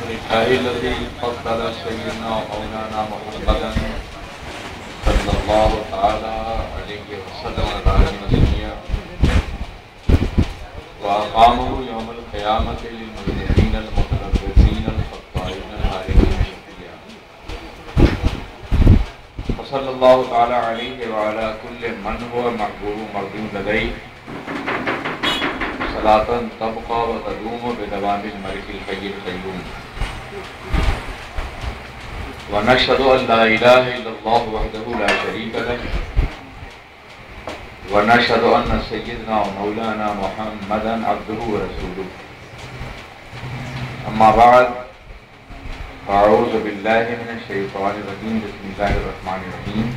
لله الذي فضل سيدنا ومولانا محمدا صلى الله تعالى عليه وسلم على نبينا وأقامه يوم القيامة للمذنبين المتلبسين الخطائين العارفين بالله وصلى الله تعالى عليه وعلى كل من هو محبوب مرضي لديه صلاة تبقى وتدوم بدوام الملك الحي القيوم ونشهد أن لا إله إلا الله وحده لا شريك له ونشهد أن سيدنا ومولانا محمدا عبده ورسوله أما بعد فأعوذ بالله من الشيطان الرجيم بسم الله الرحمن الرحيم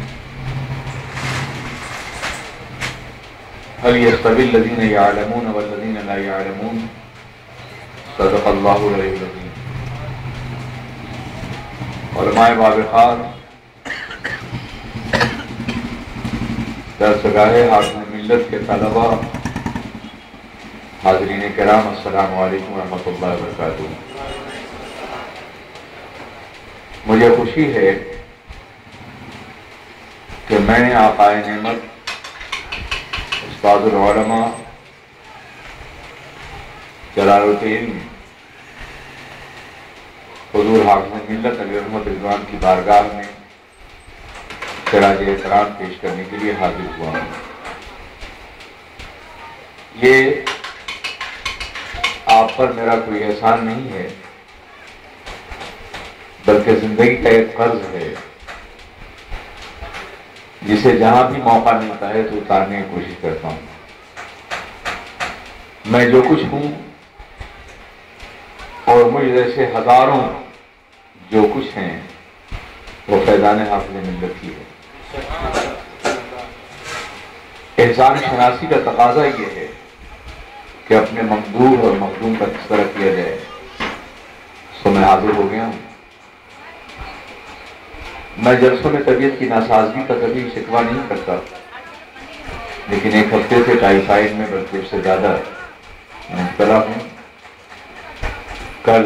هل يستوي الذين يعلمون والذين لا يعلمون صدق الله العلي العظيم علماء بابخار درسگاہ حاکم ملت کے طلباء حاضرین کرام السلام علیکم ورحمۃ اللہ وبرکاتہ۔ مجھے خوشی ہے کہ میں آقائے نعمت استاد العلماء جلال الدین حضور حاکم ملت علی رحمت رضوان کی بارگاہ میں خراج احترام پیش کرنے کے لیے حاضر ہوا ہوں۔ یہ آپ پر میرا کوئی احسان نہیں ہے بلکہ زندگی کا ایک قرض ہے جسے جہاں بھی موقع ملتا ہے تو اتارنے کی کوشش کرتا ہوں۔ میں جو کچھ ہوں اور مجھ جیسے ہزاروں جو کچھ ہیں وہ فیضان حافظ ملت کی ہے۔ احسان شناسی کا تقاضا یہ ہے کہ اپنے ممدوح اور مخدوم کا تذکرہ کیا جائے، سو میں حاضر ہو گیا ہوں۔ میں جلسوں میں طبیعت کی ناسازگی کا کبھی شکوہ نہیں کرتا، لیکن ایک ہفتے سے ٹائیفائڈ میں بلکہ اس سے زیادہ مبتلا ہوں۔ کل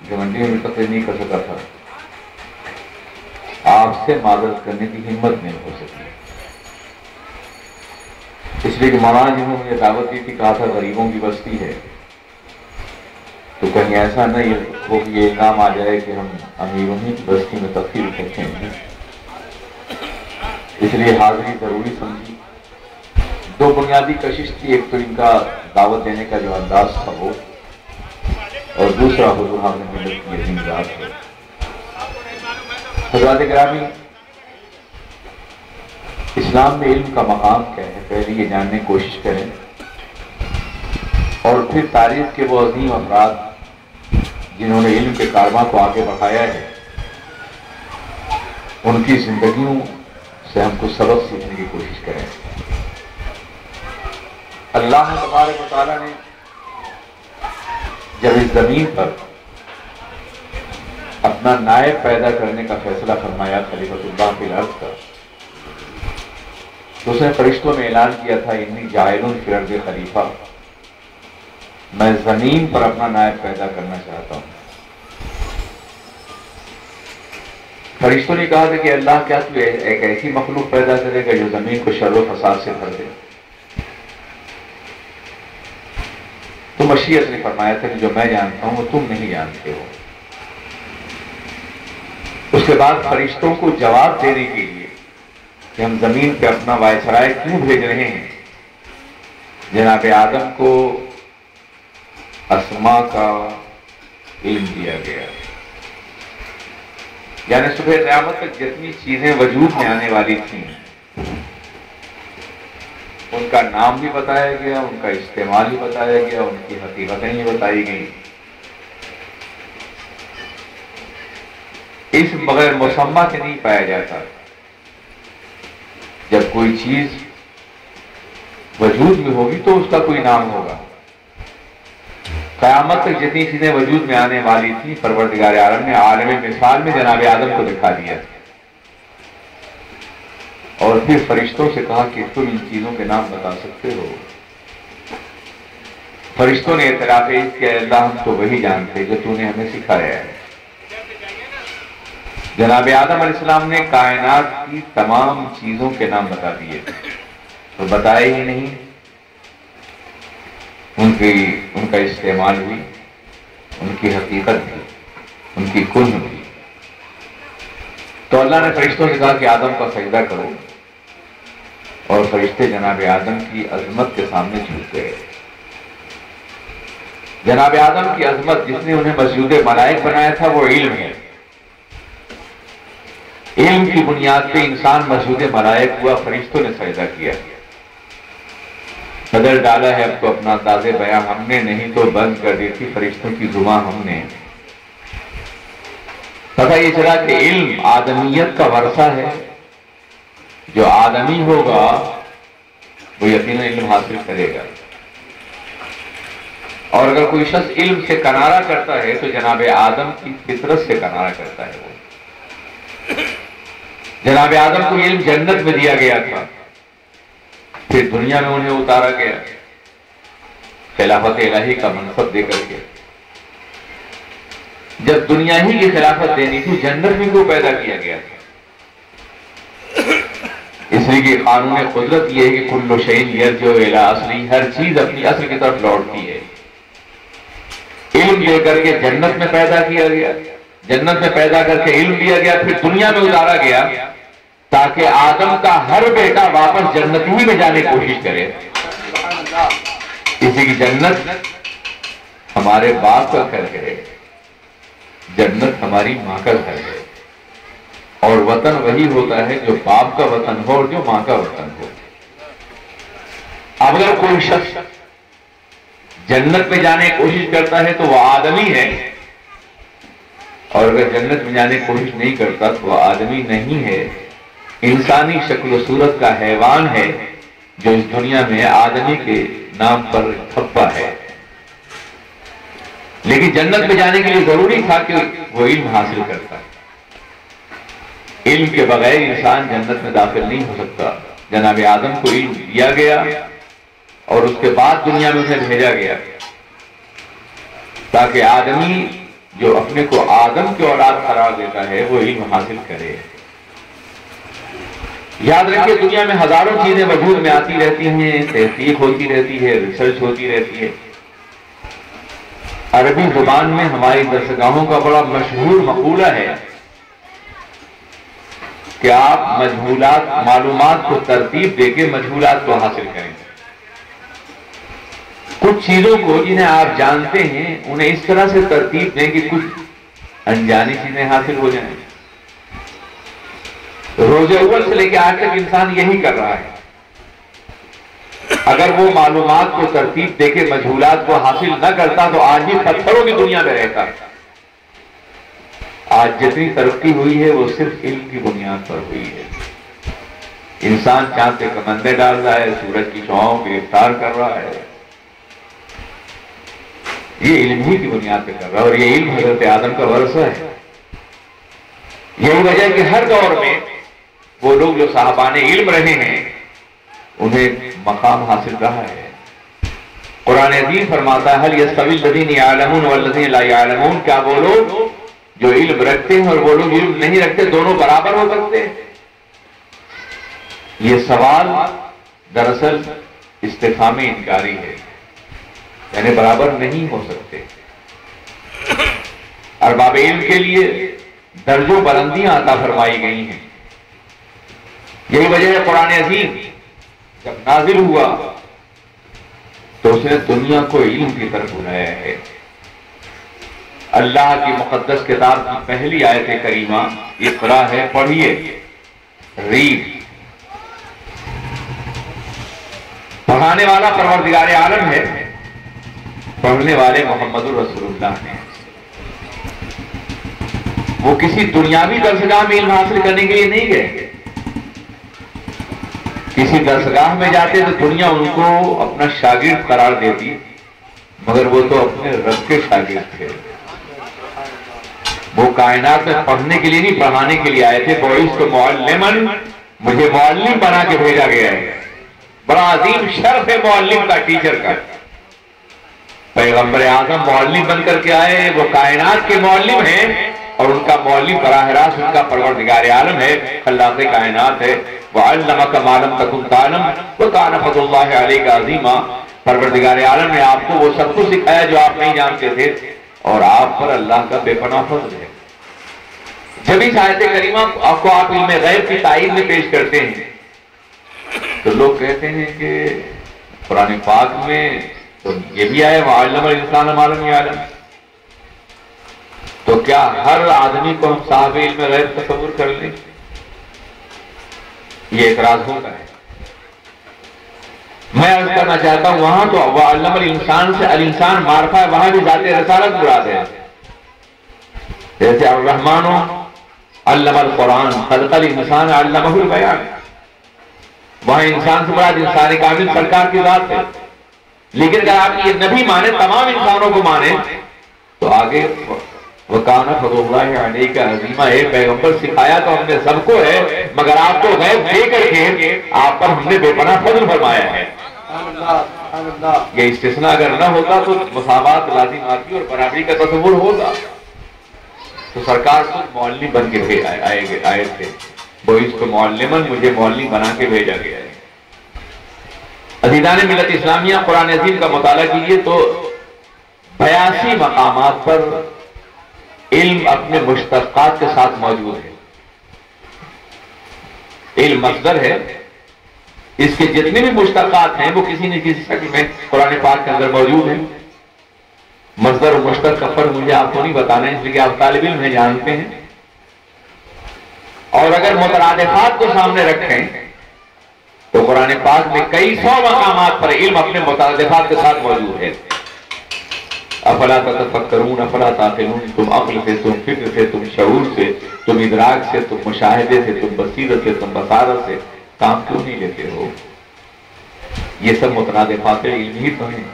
گھمنڈی میں تقریر نہیں کر سکا تھا، آپ سے معذرت کرنے کی ہمت نہیں ہو سکی، اس لیے کہ مولانا جی نے مجھے دعوت دی تھی، کہا تھا غریبوں کی بستی ہے تو کہیں ایسا نہیں ہو کہ یہ کام آ جائے کہ ہم امیروں کی بستی میں تقریر کرتے ہیں، اس لیے حاضری ضروری سمجھی۔ دو بنیادی کشش تھی، ایک تو ان کا دعوت دینے کا جو انداز تھا وہ، اور دوسرا حضور حاکم ملت کی عظیم ذات ہے۔ حضرات گرامی، اسلام میں علم کا مقام کیا ہے پہلے یہ جاننے کی کوشش کریں، اور پھر تاریخ کے وہ عظیم افراد جنہوں نے علم کے کارواں کو آگے بڑھایا ہے ان کی زندگیوں سے ہم کچھ سبق سیکھنے کی کوشش کریں۔ اللہ تبارک و تعالیٰ نے جب اس زمین پر اپنا نائب پیدا کرنے کا فیصلہ فرمایا خلیفۃ اللہ فی الارض کا، تو اس نے فرشتوں میں اعلان کیا تھا انی جاعل فی الارض خلیفہ، میں زمین پر اپنا نائب پیدا کرنا چاہتا ہوں۔ فرشتوں نے کہا تھا کہ اللہ کیا تو ایک ایسی مخلوق پیدا کرے گا جو زمین کو شر و فساد سے بھر دے؟ تو مشیت نے فرمایا تھا کہ جو میں جانتا ہوں وہ تم نہیں جانتے ہو۔ اس کے بعد فرشتوں کو جواب دینے کے لیے کہ ہم زمین پہ اپنا وائسرائے کیوں بھیج رہے ہیں، جناب آدم کو اسماء کا علم دیا گیا، یعنی صبح قیامت تک جتنی چیزیں وجود میں آنے والی تھیں ان کا نام بھی بتایا گیا، ان کا استعمال بھی بتایا گیا، ان کی حقیقتیں بھی بتائی گئیں۔ اس بغیر مسمہ کے نہیں پایا جاتا۔ جب کوئی چیز وجود میں ہوگی تو اس کا کوئی نام ہوگا۔ قیامت تک جتنی چیزیں وجود میں آنے والی تھی پروردگار عالم نے عالم مثال میں جناب آدم کو دکھا دیا، اور پھر فرشتوں سے کہا کہ تم ان چیزوں کے نام بتا سکتے ہو؟ فرشتوں نے اعتراف کیا اللہ ہم تو وہی جانتے جو تو نے ہمیں سکھایا ہے۔ جناب آدم علیہ السلام نے کائنات کی تمام چیزوں کے نام بتا دیے تو بتائے ہی نہیں، ان کا استعمال بھی، ان کی حقیقت بھی، ان کی کن بھی۔ تو اللہ نے فرشتوں سے کہا کہ آدم کا سجدہ کرو، اور فرشتے جناب آدم کی عظمت کے سامنے جھک گئے۔ جناب آدم کی عظمت، جس نے انہیں مسجود ملائک بنایا تھا، وہ علم ہے۔ علم کی بنیاد پہ انسان مسجود ملائک ہوا، فرشتوں نے سجدہ کیا، بدل ڈالا ہے اب تو اپنا انداز بیاں ہم نے، نہیں تو بند کر دی تھی فرشتوں کی زبان ہم نے۔ پتہ یہ چلا کہ علم آدمیت کا ورثہ ہے، جو آدمی ہوگا وہ یقیناً علم حاصل کرے گا، اور اگر کوئی شخص علم سے کنارہ کرتا ہے تو جناب آدم کی فطرت سے کنارہ کرتا ہے۔ وہ جناب آدم کو علم جنت میں دیا گیا تھا، پھر دنیا میں انہیں اتارا گیا خلافت الہی کا منصب دے کر کے۔ جب دنیا ہی کی خلافت دینی تھی، جنت میں کیوں پیدا کیا گیا تھا؟ اس لیے کہ قانون قدرت یہ ہے کہ کل شیء یرجع الی اصلہ، ہر چیز اپنی اصل کی طرف لوٹتی ہے۔ علم دے کر کے جنت میں پیدا کیا گیا، جنت میں پیدا کر کے علم دیا گیا، پھر دنیا میں اتارا گیا تاکہ آدم کا ہر بیٹا واپس جنت ہی میں جانے کی کوشش کرے۔ اسی کی جنت ہمارے باپ کا گھر ہے، جنت ہماری ماں کا گھر ہے، اور وطن وہی ہوتا ہے جو باپ کا وطن ہو اور جو ماں کا وطن ہو۔ اب اگر کوئی شخص جنت میں جانے کی کوشش کرتا ہے تو وہ آدمی ہے، اور اگر جنت میں جانے کی کوشش نہیں کرتا تو وہ آدمی نہیں ہے، انسانی شکل و صورت کا حیوان ہے جو اس دنیا میں آدمی کے نام پر تھپا ہے۔ لیکن جنت میں جانے کے لیے ضروری تھا کہ وہ علم حاصل کرتا، علم کے بغیر انسان جنت میں داخل نہیں ہو سکتا۔ جناب آدم کو علم دیا گیا اور اس کے بعد دنیا میں انہیں بھیجا گیا تاکہ آدمی جو اپنے کو آدم کی اولاد قرار دیتا ہے وہ علم حاصل کرے۔ یاد رکھیے دنیا میں ہزاروں چیزیں وجود میں آتی رہتی ہیں، تحقیق ہوتی رہتی ہے، ریسرچ ہوتی رہتی ہے۔ عربی زبان میں ہماری درسگاہوں کا بڑا مشہور مقولہ ہے کہ آپ مجہولات معلومات کو ترتیب دے کے مجہولات کو حاصل کریں۔ کچھ چیزوں کو جنہیں آپ جانتے ہیں انہیں اس طرح سے ترتیب دیں کہ کچھ انجانی چیزیں حاصل ہو جائیں۔ روز اول سے لے کے آج تک انسان یہی کر رہا ہے۔ اگر وہ معلومات کو ترتیب دے کے مجہولات کو حاصل نہ کرتا تو آج ہی پتھروں کی دنیا میں رہتا۔ آج جتنی ترقی ہوئی ہے وہ صرف علم کی بنیاد پر ہوئی ہے۔ انسان چاند پہ کمندے ڈال رہا ہے، سورج کی شعاؤں کو گرفتار کر رہا ہے، یہ علم ہی کی بنیاد پہ کر رہا ہے، اور یہ علم حضرت آدم کا ورثہ ہے۔ یہی وجہ ہے کہ ہر دور میں وہ لوگ جو صاحبان علم رہے ہیں انہیں مقام حاصل رہا ہے۔ قرآن عظیم فرماتا ہے هل يستوي الذين يعلمون والذين لا يعلمون، کیا وہ لوگ جو علم رکھتے ہیں اور وہ لوگ علم نہیں رکھتے دونوں برابر ہو سکتے ہیں؟ یہ سوال دراصل استفہام انکاری ہے، یعنی برابر نہیں ہو سکتے۔ ارباب علم کے لیے درجوں بلندیاں عطا فرمائی گئی ہیں۔ یہی وجہ ہے قرآن عظیم جب نازل ہوا تو اس نے دنیا کو علم کی طرف بلایا ہے۔ اللہ کی مقدس کتاب کی پہلی آیت کریمہ اقرا ہے، پڑھیے، ریڈ۔ پڑھانے والا پروردگار عالم ہے، پڑھنے والے محمد الرسول اللہ ہیں۔ وہ کسی دنیاوی درسگاہ میں علم حاصل کرنے کے لیے نہیں گئے۔ کسی درسگاہ میں جاتے تو دنیا ان کو اپنا شاگرد قرار دیتی، مگر وہ تو اپنے رب کے شاگرد تھے۔ وہ کائنات میں پڑھنے کے لیے نہیں، پڑھانے کے لیے آئے تھے۔ بعثت معلما، مجھے معلم بنا کے بھیجا گیا ہے۔ بڑا عظیم شرف ہے معلم کا، ٹیچر کا۔ پیغمبر اعظم معلم بن کر کے آئے، وہ کائنات کے معلم ہیں، اور ان کا معلم براہ راست ان کا پروردگار عالم ہے، خلاق کائنات ہے۔ وَعَلَّمَكَ مَا لَمْ تَكُنْ تَعْلَمْ وَكَانَ فَضْلُ اللَّهِ عَلَيْكَ عَظِيمًا۔ پروردگار عالم نے آپ کو وہ سب کچھ سکھایا جو آپ نہیں جانتے تھے، اور آپ پر اللہ کا بے پناہ فضل ہے۔ جب اس آیت کریمہ کو آپ علم غیب کی تائید میں پیش کرتے ہیں تو لوگ کہتے ہیں کہ قرآن پاک میں تو یہ بھی آئے وَعَلَّمَ الْإِنسَانَ مَا لَمْ يَعْلَمْ، تو کیا ہر آدمی کو ہم صاحب علم غیب تصور کر لیں؟ یہ اعتراض ہوتا ہے۔ میں عرض کرنا چاہتا ہوں وہاں تو وَعَلَّمَ الْإِنسَانَ سے الانسان معرفہ ہے، وہاں بھی ذات رسالت مراد ہے۔ جیسے الرحمن علم القرآن خلق الانسان علمہ البیان، وہاں انسان سے مراد انسان کامل سرکار کی ذات ہے۔ لیکن اگر آپ یہ نبی مانے، تمام انسانوں کو مانے، تو آگے وَكَانَ فَضْلُ اللَّهِ عَلَيْكَ عَظِيمًا، اے پیغمبر سکھایا تو ہم نے سب کو ہے، مگر آپ کو غیب دے کر کے آپ پر ہم نے بے پناہ فضل فرمایا ہے۔ یہ استثناء اگر نہ ہوتا تو مساوات لازم آتی اور برابری کا تصور ہوگا، تو سرکار خود معلم بن کے آئے تھے، وہ اس کو معلمن مجھے معلم بنا کے بھیجا گیا ہے۔ عزیزان ملت اسلامیہ، قرآن عظیم کا مطالعہ کیجئے تو 82 مقامات پر علم اپنے مشتقات کے ساتھ موجود ہے۔ علم مصدر ہے، اس کے جتنے بھی مشتقات ہیں وہ کسی نہ کسی شکل میں قرآن پاک کے اندر موجود ہیں۔ مصدر و مشتق کا فرق مجھے آپ کو نہیں بتانا ہے، اس لیے کہ آپ طالب علم ہیں، جانتے ہیں۔ اور اگر مترادفات کو سامنے رکھیں تو قرآن پاک میں کئی سو مقامات پر علم اپنے مترادفات کے ساتھ موجود ہے۔ افلا تتفکرون افلا تعقلون، تم عقل سے، تم فکر سے، تم شعور سے، تم ادراک سے، تم مشاہدے سے، تم بصیرت سے، تم بصارت سے کام کیوں نہیں لیتے ہو؟ یہ سب مترادفات علم ہی تو ہیں۔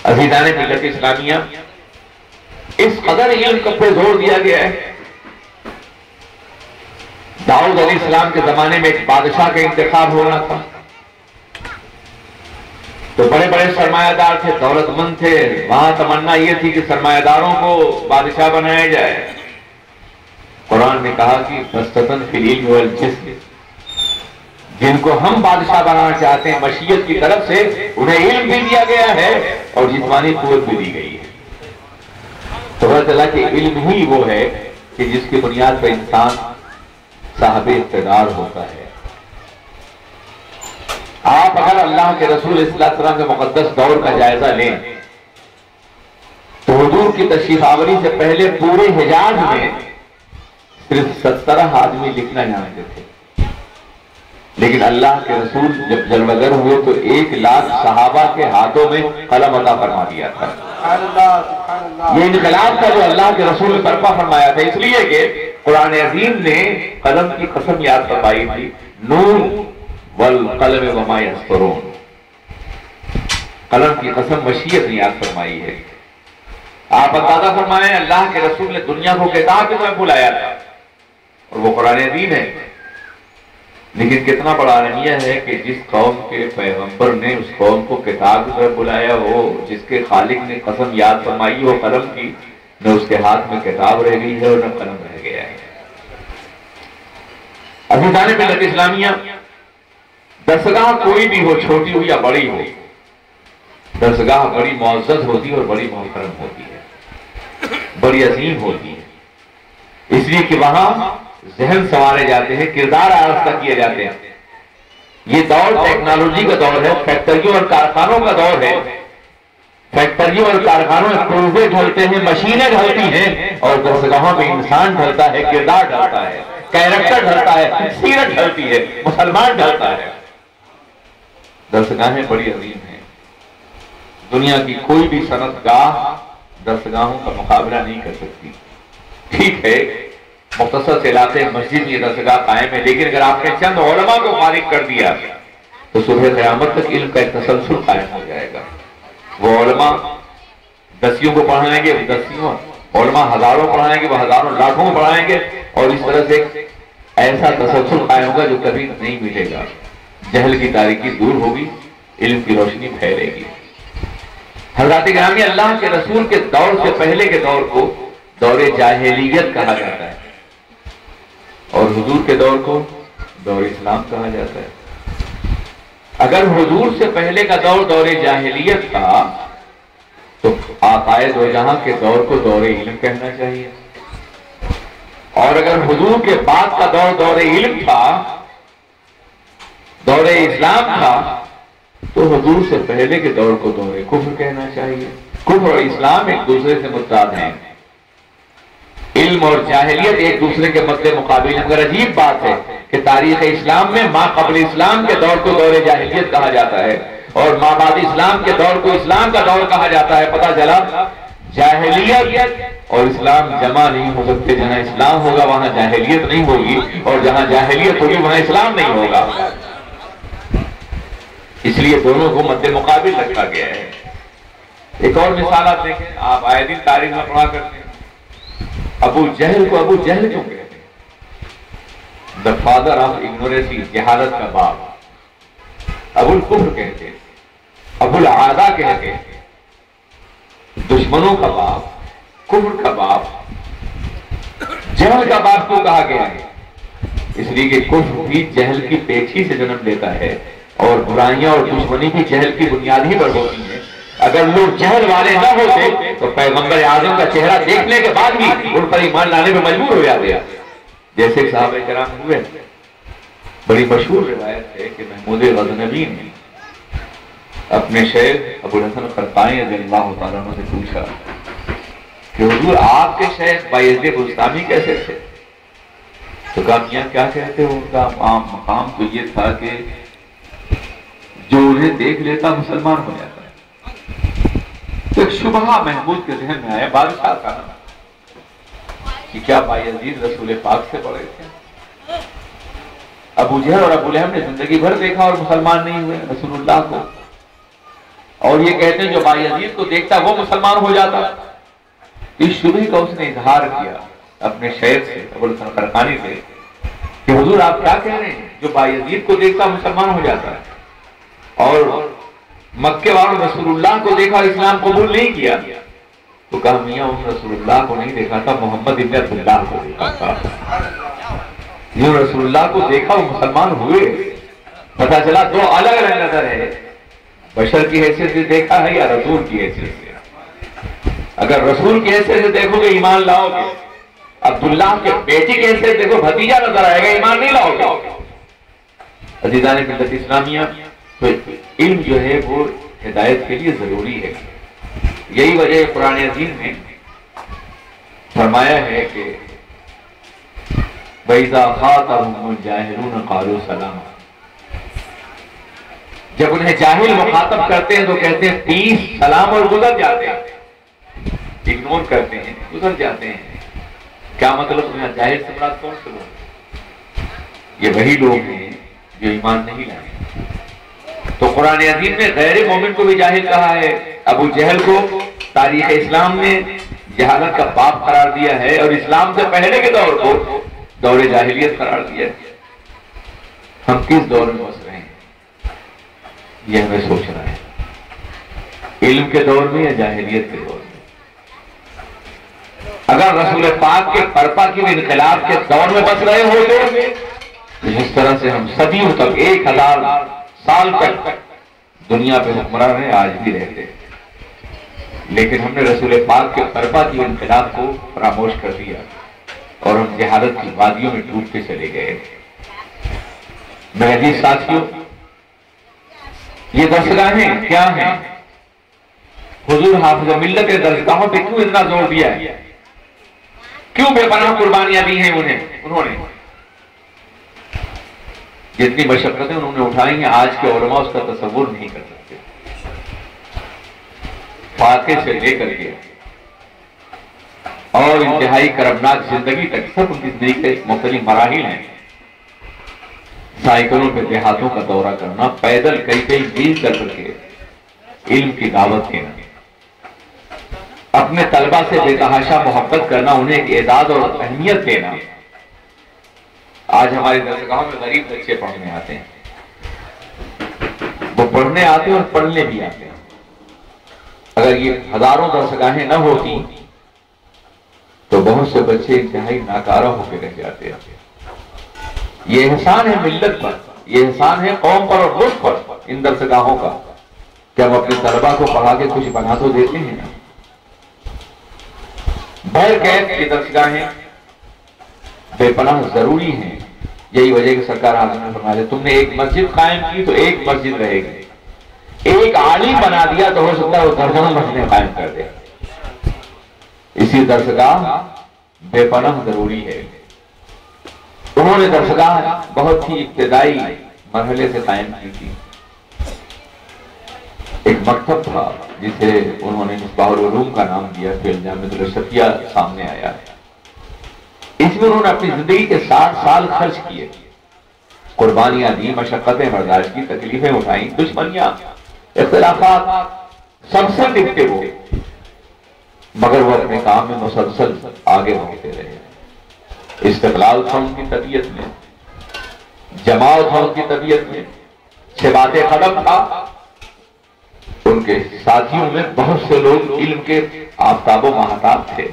عزیزان ملت اسلامیہ، اس قدر علم پر زور دیا گیا ہے۔ داؤد علیہ السلام کے زمانے میں ایک بادشاہ کا انتخاب ہونا تھا، تو بڑے بڑے سرمایہ دار تھے، دولت مند تھے، وہاں تمنا یہ تھی کہ سرمایہ داروں کو بادشاہ بنایا جائے۔ قرآن نے کہا کہ بستتن فی العلم والجسم، جن کو ہم بادشاہ بنانا چاہتے ہیں مشیت کی طرف سے، انہیں علم بھی دیا گیا ہے اور جسمانی قوت بھی دی گئی ہے۔ تو پتہ چلا کہ علم ہی وہ ہے کہ جس کی بنیاد پر انسان صاحب اقتدار ہوتا ہے۔ آپ اگر اللہ کے رسول صلی اللہ علیہ وسلم کے مقدس دور کا جائزہ لیں تو حضور کی تشریف آوری سے پہلے پورے حجاز میں صرف 17 آدمی لکھنا جانتے تھے، لیکن اللہ کے رسول جب جلوگر ہوئے تو 1 لاکھ صحابہ کے ہاتھوں میں قلم عطا فرما دیا تھا۔ یہ انقلاب تھا جو اللہ کے رسول نے برپا فرمایا تھا، اس لیے کہ قرآن عظیم نے قلم کی قسم یاد فرمائی تھی، نون والقلم وما یسطرون، قلم کی قسم مشیت نے یاد فرمائی ہے۔ آپ اندازہ فرمائیں اللہ کے رسول نے دنیا کو کتاب کے طرف بلایا تھا اور وہ قرآن عظیم ہے، لیکن کتنا بڑا المیہ ہے کہ جس قوم کے پیغمبر نے اس قوم کو کتاب کی طرف بلایا ہو، جس کے خالق نے قسم یاد فرمائی ہو قلم کی، نہ اس کے ہاتھ میں کتاب رہ گئی ہے اور نہ قلم رہ گیا ہے۔ عزیزان ملت اسلامیہ، درسگاہ کوئی بھی ہو، چھوٹی ہو یا بڑی ہو، درسگاہ بڑی معزز ہوتی ہے اور بڑی محترم ہوتی ہے، بڑی عظیم ہوتی ہے، اس لیے کہ وہاں ذہن سنوارے جاتے ہیں، کردار آراستہ کیے جاتے ہیں۔ یہ دور ٹیکنالوجی کا دور ہے، فیکٹریوں اور کارخانوں کا دور ہے۔ فیکٹریوں اور کارخانوں میں پروزے ڈھلتے ہیں، مشینیں ڈھلتی ہیں، اور درسگاہوں میں انسان ڈھلتا ہے، کردار ڈھلتا ہے، کیریکٹر ڈھلتا ہے، سیرت ڈھلتی ہے، مسلمان ڈھلتا ہے۔ درسگاہیں بڑی عظیم ہیں، دنیا کی کوئی بھی صنعت گاہ درسگاہوں کا مقابلہ نہیں کر سکتی۔ ٹھیک ہے مختصر سے علاقے مسجد میں درسگاہ قائم ہے، لیکن اگر آپ نے چند علماء کو فارغ کر دیا تو صبح قیامت تک علم کا ایک تسلسل قائم ہو جائے گا۔ وہ علماء دسیوں کو پڑھائیں گے، وہ دسیوں، علماء ہزاروں پڑھائیں گے، وہ ہزاروں لاکھوں پڑھائیں گے، اور اس طرح سے ایسا تسلسل قائم ہوگا جو کبھی نہیں ملے گا۔ جہل کی تاریکی دور ہوگی، علم کی روشنی پھیلے گی۔ حضرات گرامی، اللہ کے رسول کے دور سے پہلے کے دور کو دور جاہلیت کہا جاتا ہے اور حضور کے دور کو دور اسلام کہا جاتا ہے۔ اگر حضور سے پہلے کا دور دور جاہلیت تھا تو آقائے دو جہاں کے دور کو دور علم کہنا چاہیے، اور اگر حضور کے بعد کا دور دور علم تھا، دور اسلام تھا، تو حضور سے پہلے کے دور کو دور کفر کہنا چاہیے۔ کفر اور اسلام ایک دوسرے سے متضاد ہیں، علم اور جاہلیت ایک دوسرے کے مد مقابل ہیں۔ مگر عجیب بات ہے کہ تاریخ اسلام میں ما قبل اسلام کے دور کو دور جاہلیت کہا جاتا ہے اور ما بعد اسلام کے دور کو اسلام کا دور کہا جاتا ہے۔ پتہ چلا جاہلیت اور اسلام جمع نہیں ہو سکتے، جہاں اسلام ہوگا وہاں جاہلیت نہیں ہوگی، اور جہاں جاہلیت ہوگی وہاں اسلام نہیں ہوگا، اس لیے دونوں کو مد مقابل رکھا گیا ہے۔ ایک اور مثال آپ دیکھیں، آپ آئے دن تاریخ میں پڑھا کرتے ہیں، ابو جہل کو ابو جہل کیوں کہتے ہیں؟ دا فادر آف اگنوریسی، جہالت کا باپ۔ ابو الکفر کہتے ہیں، ابو العادہ کہتے ہیں، دشمنوں کا باپ، کفر کا باپ، جہل کا باپ کیوں کہا گیا ہے؟ اس لیے کہ کفر بھی جہل کی پیچھی سے جنم لیتا ہے اور برائیاں اور دشمنی بھی جہل کی بنیاد ہی پر ہوتی ہیں۔ اگر لوگ جہل والے نہ ہوتے تو پیغمبر اعظم کا چہرہ دیکھنے کے بعد بھی ان پر ایمان لانے میں مجبور ہو جاتے، جیسے صحابہ کرام ہوئے۔ بڑی مشہور روایت ہے کہ محمود غزنوی نے اپنے شیخ ابو الحسن قرطانی رضی اللہ تعالیٰ عنہ سے پوچھا کہ حضور آپ کے شیخ بایزید بستامی کیسے تھے؟ تو کہا میاں کیا کہتے ہو، ان کا مقام تو یہ تھا کہ جو انہیں دیکھ لیتا مسلمان ہو جاتا ہے۔ تو ایک شبہہ محمود کے ذہن میں آیا، بادشاہ کا نا، کہ کیا بایزید رسول پاک سے پڑے تھے؟ ابو جہل اور ابو لہب نے زندگی بھر دیکھا اور مسلمان نہیں ہوئے رسول اللہ کو، اور یہ کہتے ہیں جو بایزید کو دیکھتا وہ مسلمان ہو جاتا۔ اس شبہے کا اس نے اظہار کیا اپنے شیخ سے ابو الحسن قرطانی سے کہ حضور آپ کیا کہہ رہے ہیں، جو بایزید کو دیکھتا مسلمان ہو جاتا ہے، اور مکے والوں رسول اللہ کو دیکھا اور اسلام قبول نہیں کیا؟ تو کہا میاں ان رسول اللہ کو نہیں دیکھا تھا، محمد ابن عبداللہ کو دیکھا تھا۔ جو رسول اللہ کو دیکھا وہ مسلمان ہوئے۔ پتہ چلا دو الگ الگ نظر ہے، بشر کی حیثیت سے دیکھا ہے یا رسول کی حیثیت سے۔ اگر رسول کی حیثیت سے دیکھو گے ایمان لاؤ گے، عبداللہ کے بیٹی کی حیثیت سے دیکھو بھتیجا نظر آئے گا، ایمان نہیں لاؤ گے۔ عزیزان ملت اسلامیہ، تو علم جو ہے وہ ہدایت کے لیے ضروری ہے۔ یہی وجہ قرآن عظیم میں فرمایا ہے کہ وَإِذَا خَاطَبَهُمُ الْجَاهِلُونَ قَالُوا سَلَامًا، جب انہیں جاہل مخاطب کرتے ہیں تو کہتے ہیں پیس، سلام، اور گزر جاتے ہیں، اگنور کرتے ہیں، گزر جاتے ہیں۔ کیا مطلب ہے؟ جاہل سے مراد کون سے لوگ؟ یہ وہی لوگ ہیں جو ایمان نہیں لائے۔ تو قرآن عظیم نے غیر مومن کو بھی جاہل کہا ہے، ابو جہل کو تاریخ اسلام نے جہالت کا باپ قرار دیا ہے، اور اسلام سے پہلے کے دور کو دور جاہلیت قرار دیا ہے۔ ہم کس دور میں بس رہے ہیں یہ ہمیں سوچنا ہے، علم کے دور میں یا جاہلیت کے دور میں؟ اگر رسول پاک کے برپا کی انقلاب کے دور میں بس رہے ہوتے تو جس طرح سے ہم صدیوں تک 1000 سال تک دنیا پہ حکمران ہیں، آج بھی رہتے ہیں، لیکن ہم نے رسول پاک کے برپا کی انقلاب کو فراموش کر دیا اور ہم جہالت کی وادیوں میں ڈوبتے چلے گئے۔ میرے عزیز ساتھیوں، یہ درسگاہیں کیا ہیں؟ حضور حافظ ملت کے درسگاہوں پہ کیوں اتنا زور دیا ہے؟ کیوں بے پناہ قربانیاں دی ہیں انہوں نے؟ جتنی مشقتیں انہوں نے اٹھائی ہیں آج کے علماء اس کا تصور نہیں کر سکتے۔ فاتح سے لے کر کے اور انتہائی کرمناک زندگی تک سب ان کی زندگی کے مختلف مراحل ہیں۔ سائیکلوں پہ دیہاتوں کا دورہ کرنا، پیدل کئی میل کر کے علم کی دعوت دینا، اپنے طلبہ سے بے تحاشا محبت کرنا، انہیں ایک اعزاز اور اہمیت دینا۔ آج ہمارے درسگاہوں میں غریب بچے پڑھنے آتے ہیں، وہ پڑھنے آتے ہیں اور پڑھنے بھی آتے ہیں، اگر یہ ہزاروں درسگاہیں نہ ہوتی تو بہت سے بچے انتہائی ناکارہ ہو کے رہ جاتے ہیں۔ یہ احسان ہے ملت پر، یہ احسان ہے قوم پر اور ملک پر ان درسگاہوں کا کہ ہم اپنے طلباء کو پڑھا کے کچھ بنا تو دیتے ہیں نا۔ بہر قید کی درسگاہیں بے پناہ ضروری ہیں۔ یہی وجہ کہ سرکار اعظم نے فرمایا تم نے ایک مسجد قائم کی تو ایک مسجد رہے گی، ایک عالم بنا دیا تو ہو سکتا ہے وہ درجنوں مسجدیں قائم کر دے۔ اسی درسگاہ بے پناہ ضروری ہے۔ انہوں نے درسگاہ بہت ہی ابتدائی مرحلے سے قائم کی تھی۔ ایک مکتب تھا جسے انہوں نے مصباح العلوم کا نام دیا، پھر جامعۃ الاشرفیہ سامنے آیا ہے۔ اس میں انہوں نے اپنی زندگی کے 60 سال خرچ کیے، قربانیاں دی، مشقتیں برداشت کی، تکلیفیں اٹھائیں، دشمنیاں، اختلافات، سب سے نپٹے وہ، مگر وہ اپنے کام میں مسلسل آگے بڑھتے رہے۔ استقلال تھا ان کی طبیعت میں، جماعت تھا ان کی طبیعت میں، شبات قدم تھا۔ ان کے ساتھیوں میں بہت سے لوگ علم کے آفتاب و ماہتاب تھے،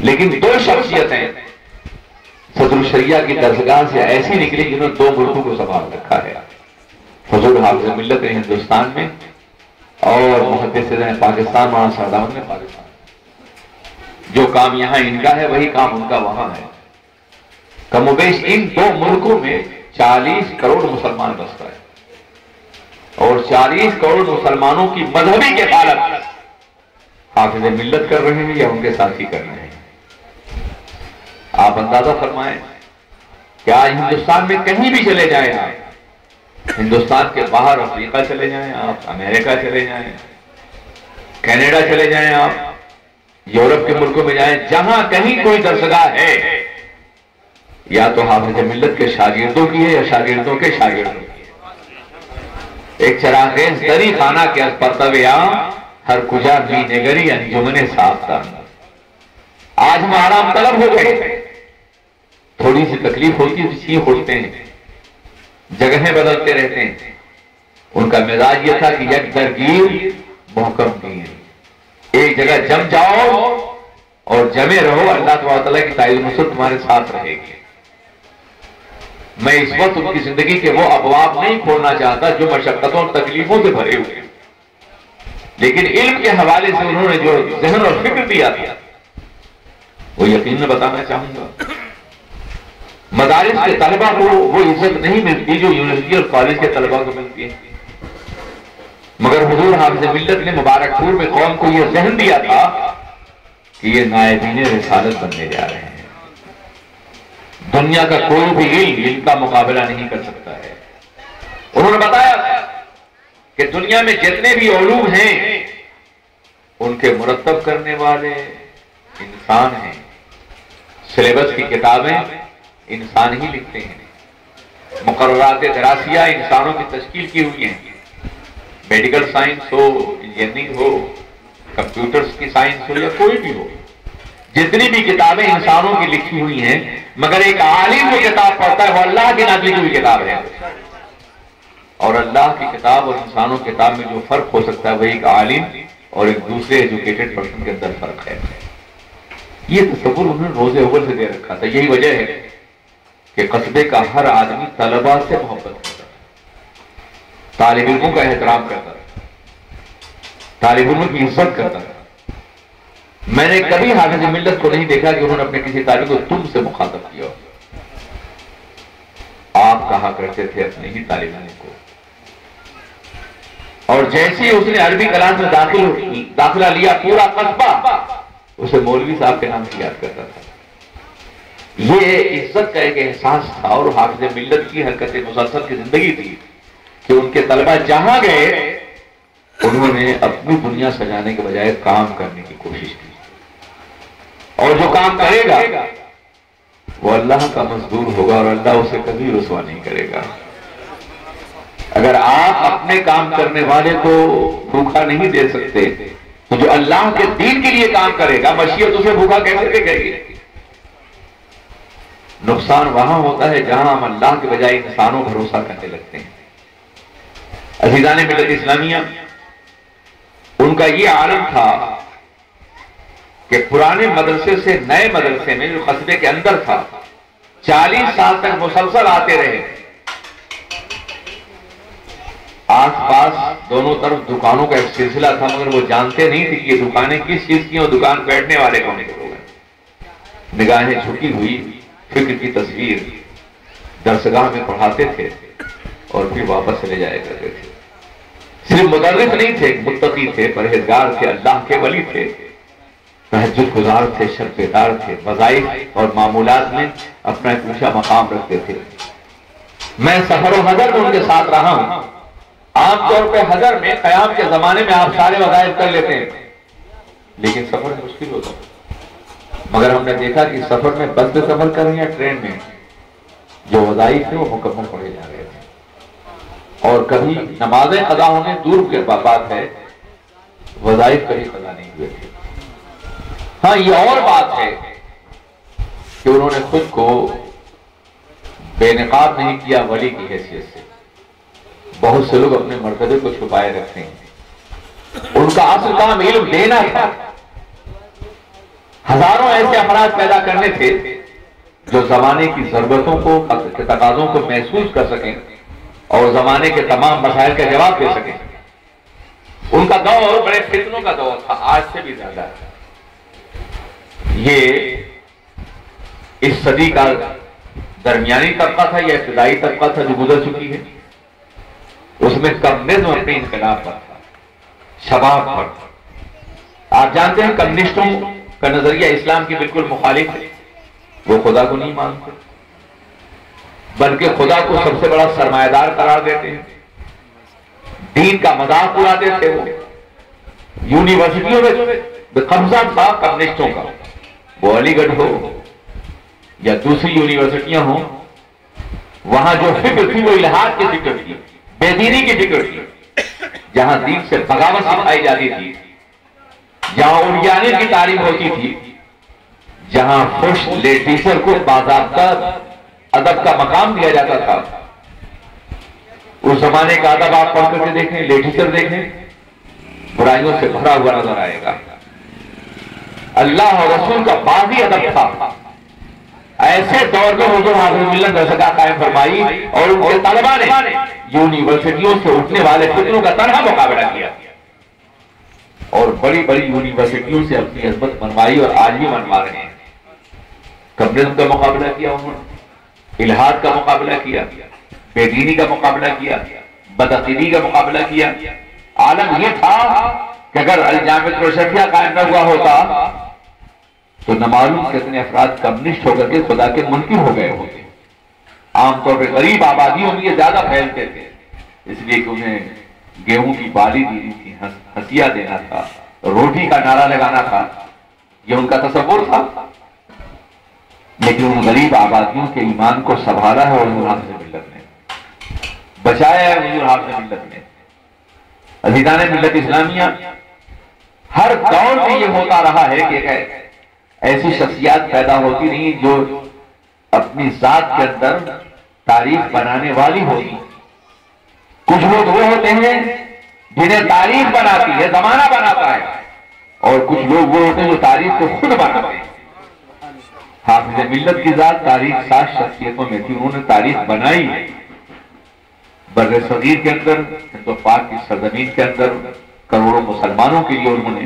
لیکن دو شخصیتیں صدر الشریعہ کی درسگاہ سے ایسی نکلی جنہوں نے دو ملکوں کو سنبھال رکھا ہے۔ حضور حافظ ملت نے ہندوستان میں اور محدث نے پاکستان، مولانا سعد احمد نے پاکستان۔ جو کام یہاں ان کا ہے وہی کام ان کا وہاں ہے۔ کم و بیش ان دو ملکوں میں 40 کروڑ مسلمان بس رہے ہیں، اور 40 کروڑ مسلمانوں کی مذہبی کفالت حافظ ملت کر رہے ہیں یا ان کے ساتھی کر رہے ہیں۔ آپ اندازہ فرمائیں کہ آج ہندوستان میں کہیں بھی چلے جائیں آپ، ہندوستان کے باہر افریقہ چلے جائیں آپ، امریکہ چلے جائیں، کینیڈا چلے جائیں آپ، یورپ کے ملکوں میں جائیں، جہاں کہیں کوئی درسگاہ ہے یا تو حافظ ملت کے شاگردوں کی ہے یا شاگردوں کے شاگردوں کی ہے۔ ایک چراغیز دری خانہ کے از پرتو عام، ہر کجا بھی نگری انجمن صاف دان۔ آج ہم آرام طلب ہو گئے، تھوڑی سی تکلیف ہوتی ہے تو چیخ اٹھتے ہیں، جگہیں بدلتے رہتے ہیں۔ ان کا مزاج یہ تھا کہ یک درگیر محکم نہیں ہے، ایک جگہ جم جاؤ اور جمے رہو، اللہ تعالیٰ کی تائید نصرت تمہارے ساتھ رہے گی۔ میں اس وقت ان کی زندگی کے وہ ابواب نہیں کھولنا چاہتا جو مشقتوں اور تکلیفوں سے بھرے ہوئے، لیکن علم کے حوالے سے انہوں نے جو ذہن اور فکر دیا تھا وہ یقیناً بتانا چاہوں گا۔ مدارس کے طلبہ کو وہ عزت نہیں ملتی جو یونیورسٹی اور کالج کے طلبہ کو ملتی ہے، مگر حضور حافظ ملت نے مبارک پور میں قوم کو یہ ذہن دیا تھا کہ یہ نائبین رسالت بننے جا رہے ہیں۔ دنیا کا کوئی بھی علم کا مقابلہ نہیں کر سکتا ہے۔ انہوں نے بتایا کہ دنیا میں جتنے بھی علوم ہیں ان کے مرتب کرنے والے انسان ہیں، سلیبس کی کتابیں انسان ہی لکھتے ہیں، مقررات دراسیہ انسانوں کی تشکیل کی ہوئی ہیں، میڈیکل سائنس ہو، انجینئرنگ ہو، کمپیوٹرز کی سائنس ہو یا کوئی بھی ہو، جتنی بھی کتابیں انسانوں کی لکھی ہوئی ہیں، مگر ایک عالم جو کتاب پڑھتا ہے وہ اللہ کی نازل کی ہوئی کتاب ہے، اور اللہ کی کتاب اور انسانوں کی کتاب میں جو فرق ہو سکتا ہے وہ ایک عالم اور ایک دوسرے ایجوکیٹڈ پرسن کے اندر فرق ہے۔ یہ تصور انہوں نے روز اول سے دے رکھا تھا۔ یہی وجہ ہے کہ قصبے کا ہر آدمی طلباء سے محبت کرتا تھا، طالب علموں کا احترام کرتا تھا، طالب علموں کی عزت کرتا تھا۔ میں نے کبھی حافظ ملت کو نہیں دیکھا کہ انہوں نے اپنے کسی طالب کو تم سے مخاطب کیا، آپ کہا کرتے تھے اپنے ہی طالب علم کو۔ اور جیسے ہی اس نے عربی کلاس میں داخلہ لیا، پورا قصبہ اسے مولوی صاحب کے نام سے یاد کرتا تھا۔ یہ عزت کا ایک احساس تھا، اور حافظ ملت کی حرکت مسلسل کی زندگی تھی کہ ان کے طلبہ جہاں گئے انہوں نے اپنی دنیا سجانے کے بجائے کام کرنے کی کوشش کی، اور جو کام کرے گا وہ اللہ کا مزدور ہوگا اور اللہ اسے کبھی رسوا نہیں کرے گا۔ اگر آپ اپنے کام کرنے والے کو بھوکا نہیں دے سکتے تو جو اللہ کے دین کے لیے کام کرے گا مشیت اسے بھوکا کیسے دے گی؟ نقصان وہاں ہوتا ہے جہاں ہم اللہ کے بجائے انسانوں بھروسہ کرنے لگتے ہیں۔ عزیزان ملت اسلامیہ، ان کا یہ عالم تھا کہ پرانے مدرسے سے نئے مدرسے میں جو قصبے کے اندر تھا 40 سال تک مسلسل آتے رہے. آس پاس دونوں طرف دکانوں کا ایک سلسلہ تھا، مگر وہ جانتے نہیں تھے کہ یہ دکانیں کس چیز کی اور دکان بیٹھنے والے کون لوگ ہیں. نگاہیں جھکی ہوئی فکر کی تصویر درسگاہ میں پڑھاتے تھے اور پھر واپس چلے جایا کرتے تھے. صرف مدرس نہیں تھے، متقی تھے، پرہیزگار تھے، اللہ کے ولی تھے، تہجد گزار تھے، شب بیدار تھے، وظائف اور معمولات میں اپنا ایک اونچا مقام رکھتے تھے. میں سفر و حضر میں ان کے ساتھ رہا ہوں. عام طور پہ حضر میں قیام کے زمانے میں آپ سارے وظائف کر لیتے ہیں، لیکن سفر مشکل ہوتا ہے. مگر ہم نے دیکھا کہ سفر میں بس میں سفر کر رہے ہیں یا ٹرین میں، جو وظائف تھے وہ مکمل پڑھے جا رہے تھے. اور کبھی نمازیں قضا ہونے دور کے بات ہے، وظائف کبھی قضا نہیں ہوئے تھے. ہاں یہ اور بات ہے کہ انہوں نے خود کو بے نقاب نہیں کیا ولی کی حیثیت سے. بہت سے لوگ اپنے مرتبے کو چھپائے رکھتے ہیں. ان کا اصل کام علم دینا تھا. ہزاروں ایسے افراد پیدا کرنے تھے جو زمانے کی ضرورتوں کو، تقاضوں کو محسوس کر سکیں اور زمانے کے تمام مسائل کا جواب دے سکیں. ان کا دور بڑے فتنوں کا دور تھا، آج سے بھی زیادہ. یہ اس صدی کا درمیانی طبقہ تھا یا ابتدائی طبقہ تھا جو گزر چکی ہے. اس میں کمیونزم اپنے انقلاب پر تھا، شباب پر تھا. آپ جانتے ہیں کمیونسٹوں کا نظریہ اسلام کی بالکل مخالف ہے. وہ خدا کو نہیں مانتے، بلکہ خدا کو سب سے بڑا سرمایہ دار قرار دیتے ہیں. دین کا مذاق اڑاتے تھے. وہ یونیورسٹیوں میں قبضہ تھا کمیونسٹوں کا، وہ علی گڑھ ہو یا دوسری یونیورسٹیاں ہوں، وہاں جو فکر تھی وہ الہاد کی فکر تھی، بے دینی کی فکر تھی. جہاں دین سے بغاوت سکھائی جاتی تھی، جہاں اولیاء کی تعلیم ہوتی تھی، جہاں خوش لٹریچر کو باضابطہ ادب کا مقام دیا جاتا تھا. اس زمانے کا ادب آپ پڑھ کر کے دیکھیں، لٹریچر دیکھیں، برائیوں سے بھرا ہوا نظر آئے گا. اللہ اور رسول کا بازی ادب تھا. ایسے دور میں حضور حاضر ملت درسگاہ قائم فرمائی اور ان کے طلباء نے یونیورسٹیوں سے اٹھنے والے فتنوں کا تنہا مقابلہ کیا اور بڑی بڑی یونیورسٹیوں سے اپنی عظمت منوائی اور آج بھی منوا رہے ہیں. کمیونزم کا مقابلہ کیا انہوں نے، الہاد کا مقابلہ کیا، بے دینی کا مقابلہ کیا، بدعقیدی کا مقابلہ کیا. عالم یہ تھا کہ اگر الجامعۃ الاشرفیہ قائم نہ ہوا ہوتا تو نہ معلوم کتنے افراد کمیونسٹ ہو کر کے خدا کے منکر ہو گئے ہوتے. عام طور پہ غریب آبادیوں میں یہ زیادہ پھیلتے تھے، اس لیے کہ انہیں گیہوں کی بالی دینی تھی، ہسیا دینا تھا، روٹی کا نعرہ لگانا تھا. یہ ان کا تصور تھا. لیکن ان غریب آبادیوں کے ایمان کو سنبھالا ہے اور حضور حافظ ملت نے بچایا ہے. حضور حافظ ملت نے. عزیزان ملت اسلامیہ، ہر دور میں یہ ہوتا رہا ہے کہ ایسی شخصیات پیدا ہوتی نہیں جو اپنی ذات کے اندر تاریخ بنانے والی ہوتی. کچھ لوگ وہ ہوتے ہیں جنہیں تاریخ بناتی ہے، زمانہ بناتا ہے، اور کچھ لوگ وہ ہوتے ہیں جو تاریخ کو خود بناتے ہیں. حافظ ملت کی ذات تاریخ ساز شخصیتوں میں تھی. انہوں نے تاریخ بنائی ہے. بر صغیر کے اندر، ہند و پاک کی سرزمین کے اندر کروڑوں مسلمانوں کے لیے انہوں نے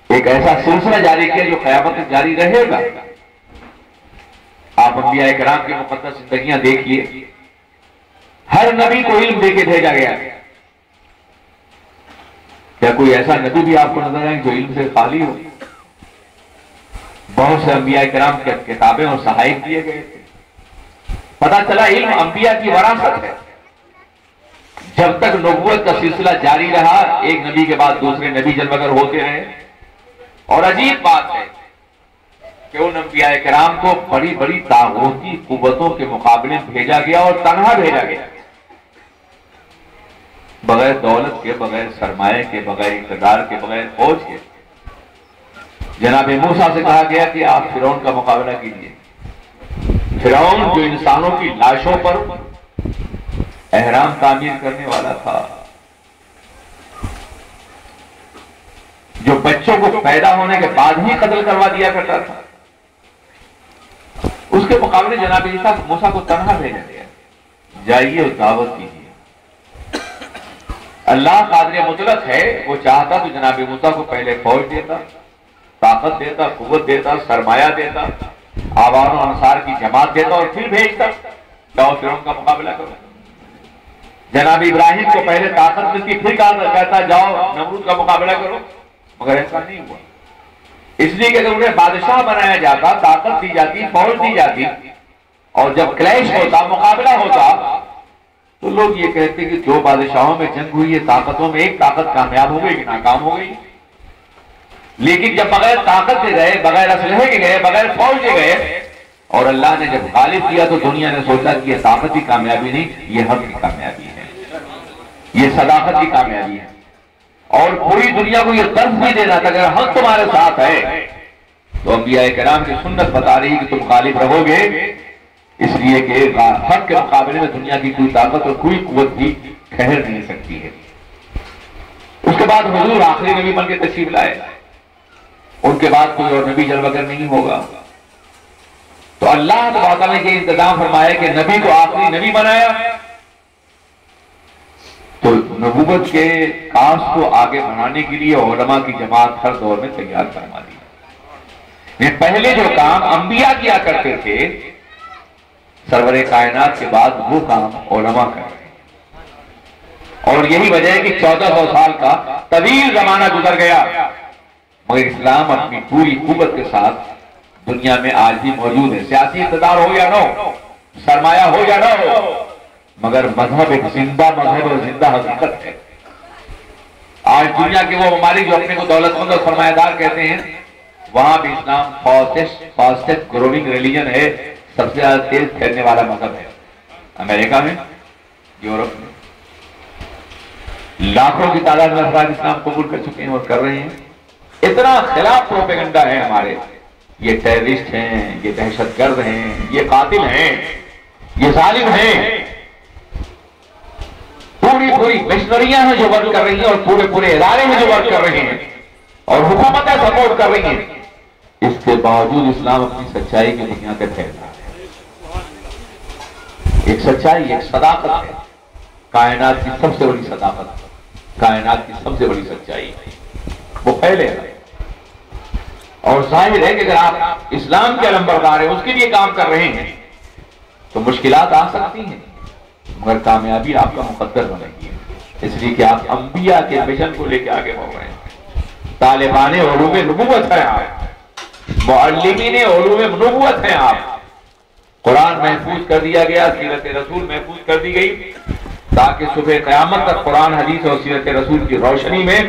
ایک ایسا سلسلہ جاری کیا جو قیامت تک جاری رہے گا. آپ انبیاء کرام کی مقدس زندگیاں دیکھیے. ہر نبی کو علم دے کے بھیجا گیا. کیا کوئی ایسا نبی بھی آپ کو نظر آئے جو علم سے خالی ہو؟ بہت سے انبیاء کرام کے کتابیں اور صحائف دیے گئے تھے. پتا چلا علم انبیاء کی وراثت ہے. جب تک نبوت کا سلسلہ جاری رہا، ایک نبی کے بعد دوسرے نبی جلوگر ہوتے رہے. اور عجیب بات ہے کہ ان انبیاء کرام کو بڑی بڑی طاغوتی قوتوں کے مقابلے بھیجا گیا اور تنہا بھیجا گیا، بغیر دولت کے، بغیر سرمایہ کے، بغیر اقتدار کے، بغیر فوج کے. جناب موسیٰ سے کہا گیا کہ آپ فرعون کا مقابلہ کیجیے. فرعون جو انسانوں کی لاشوں پر احرام تعمیر کرنے والا تھا، جو بچوں کو پیدا ہونے کے بعد ہی قتل کروا دیا کرتا تھا، اس کے مقابلے جناب عیسیٰ موسیٰ کو تنہا بھیجا گیا، جائیے اور دعوت دیجیے۔ اللہ قادر مطلق ہے، وہ چاہتا تو جناب موسیٰ کو پہلے فوج دیتا، طاقت دیتا، قوت دیتا، سرمایہ دیتا، آوار و انصار کی جماعت دیتا اور پھر بھیجتا، جاؤ فرعون کا مقابلہ کرو۔ جناب ابراہیم کو پہلے طاقت ملتی، پھر کہتا جاؤ نمرود کا مقابلہ کرو، مگر ایسا نہیں ہوا۔ اس لیے کہ اگر انہیں بادشاہ بنایا جاتا، طاقت دی جاتی، فوج دی جاتی، اور جب کلیش ہوتا، مقابلہ ہوتا، تو لوگ یہ کہتے کہ جو بادشاہوں میں جنگ ہوئی ہے، طاقتوں میں ایک طاقت کامیاب ہو گئی کہ ناکام ہو گئی۔ لیکن جب بغیر طاقت کے گئے، بغیر اسلحے کے گئے، بغیر فوج کے گئے، اور اللہ نے جب غالب کیا تو دنیا نے سوچا کہ یہ طاقت کی کامیابی نہیں، یہ حق کی کامیابی ہے، یہ صداقت کی کامیابی ہے۔ اور پوری دنیا کو یہ درس بھی دینا تھا کہ اگر حق تمہارے ساتھ ہے تو انبیاء کرام کی سنت بتا رہی کہ تم غالب رہو گے، اس لیے کہ حق کے مقابلے میں دنیا کی کوئی طاقت اور کوئی قوت بھی ٹھہر نہیں سکتی ہے۔ اس کے بعد حضور آخری نبی بن کے تشریف لائے، ان کے بعد کوئی اور نبی جلوہ گر نہیں ہوگا۔ تو اللہ تعالیٰ نے یہ انتظام فرمایا کہ نبی کو آخری نبی بنایا، تو نبوت کے کاس کو آگے بڑھانے کے لیے علماء کی جماعت ہر دور میں تیار فرما دی۔ پہلے جو کام انبیاء کیا کرتے تھے سرور کائنات کے بعد، وہ کام علماء کر رہے ہیں، اور یہی وجہ ہے کہ 1400 سال کا طویل زمانہ گزر گیا، مگر اسلام اپنی پوری قوت کے ساتھ دنیا میں آج بھی موجود ہے۔ سیاسی اقتدار ہو یا نہ ہو، سرمایہ ہو یا نہ ہو، مگر مذہب ایک زندہ مذہب اور زندہ حقیقت ہے۔ آج دنیا کے وہ ممالک جو اپنے کو دولت مند اور سرمایہ دار کہتے ہیں، وہاں بھی اسلام فاسٹسٹ گروئنگ ریلیجن ہے، سب سے زیادہ تیز پھیلنے والا مذہب ہے۔ امریکہ میں، یورپ میں لاکھوں کی تعداد میں افراد اسلام قبول کر چکے ہیں اور کر رہے ہیں۔ اتنا خلاف پروپیگنڈا ہے ہمارے، یہ ٹیررسٹ ہیں، یہ دہشت گرد ہیں، یہ قاتل ہیں، یہ ظالم ہیں۔ پوری مشنریاں ہیں جو ورک کر رہی ہیں، اور پورے ادارے ہیں جو ورک کر رہے ہیں، اور حکومتیں سپورٹ کر رہی ہیں۔ اس کے باوجود اسلام اپنی سچائی کی بنیاد پہ پھیل رہا ہے۔ ایک سچائی، ایک صداقت ہے، کائنات کی سب سے بڑی صداقت، کائنات کی سب سے بڑی سچائی، وہ پھیلے گا۔ اور ظاہر ہے کہ اگر آپ اسلام کے علمبردار ہیں، اس کے لیے کام کر رہے ہیں، تو مشکلات آ سکتی ہیں، مگر کامیابی آپ کا مقدر بنے گی، اس لیے کہ آپ انبیاء کے مشن کو لے کے آگے بڑھ رہے ہیں۔ طالبان علوم نبوت ہیں آپ، معلمین علوم نبوت ہیں آپ۔ قرآن محفوظ کر دیا گیا، سیرت رسول محفوظ کر دی گئی، تاکہ صبح قیامت تک قرآن حدیث اور سیرت رسول کی روشنی میں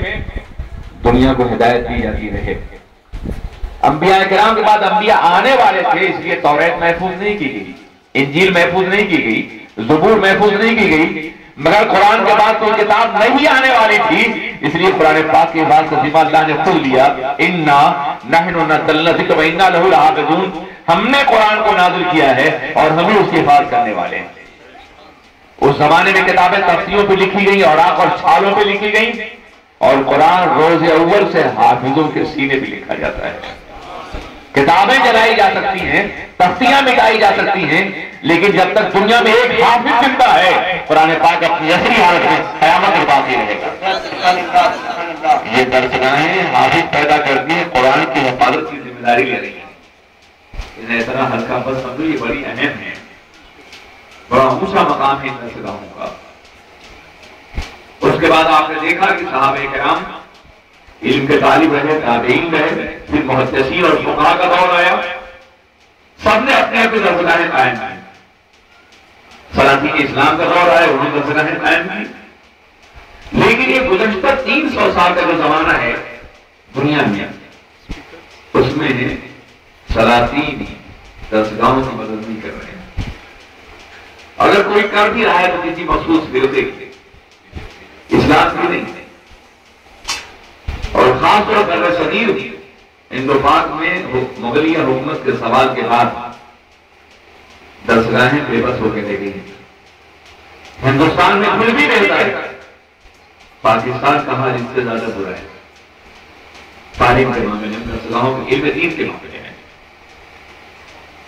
دنیا کو ہدایت دی جاتی رہے۔ انبیاء کرام کے بعد انبیاء آنے والے تھے، اس لیے توریت محفوظ نہیں کی گئی، انجیل محفوظ نہیں کی گئی، زبور محفوظ نہیں کی گئی، مگر قرآن کے بعد کوئی کتاب نہیں آنے والی تھی، اس لیے قرآن پاک کے بعد کا ذمہ اللہ نے خود لیا، انا نحن نزلنا الذکر وانا لہ لحافظون، ہم نے قرآن کو نازل کیا ہے اور ہم ہی اس کی حفاظت کرنے والے ہیں۔ اس زمانے میں کتابیں تختیوں پہ لکھی گئی، اوراق اور چھالوں پہ لکھی گئی، اور قرآن روز اول سے حافظوں کے سینے پہ لکھا جاتا ہے۔ کتابیں جلائی جا سکتی ہیں، تختیاں مٹائی جا سکتی ہیں، لیکن جب تک دنیا میں ایک حافظ زندہ ہے، قرآن پاک اپنی اصلی حالت میں قیامت تک باقی رہے گا۔ یہ درسگاہیں حافظ پیدا کرتی ہیں، قرآن کی حفاظت کی ذمہ داری لے رہی ہیں۔ انہیں اتنا ہلکا بس سمجھو، یہ بڑی اہم ہے، بڑا اونچا مقام ہے ان درسگاہوں کا۔ اس کے بعد آپ نے دیکھا کہ صحابہ کرام علم کے طالب رہے، تابعین رہے، پھر محدثین اور فقہاء کا دور آیا، سب نے اپنے اپنے درسگاہیں قائم کی۔ سلاطین اسلام کا دور آیا، انہوں نے درسگاہیں قائم کی۔ لیکن یہ گزشتہ 300 سال کا جو زمانہ ہے دنیا میں، اس میں سلاطین درسگاہوں کی مدد نہیں کر رہے ہیں۔ اگر کوئی کر بھی رہا ہے تو کسی مخصوص فرقے کے، اسلام کی نہیں۔ اور خاص طور پر صدیوں ہند و پاک میں مغلیہ حکومت کے سوال کے بعد درسگاہیں بے بس ہو کے رہ گئی ہیں۔ ہندوستان میں کچھ بھی رہتا ہے، پاکستان کا حال اس سے زیادہ برا ہے۔ تعلیم کے معاملے میں، درسگاہوں کے علم دین کے معاملے میں.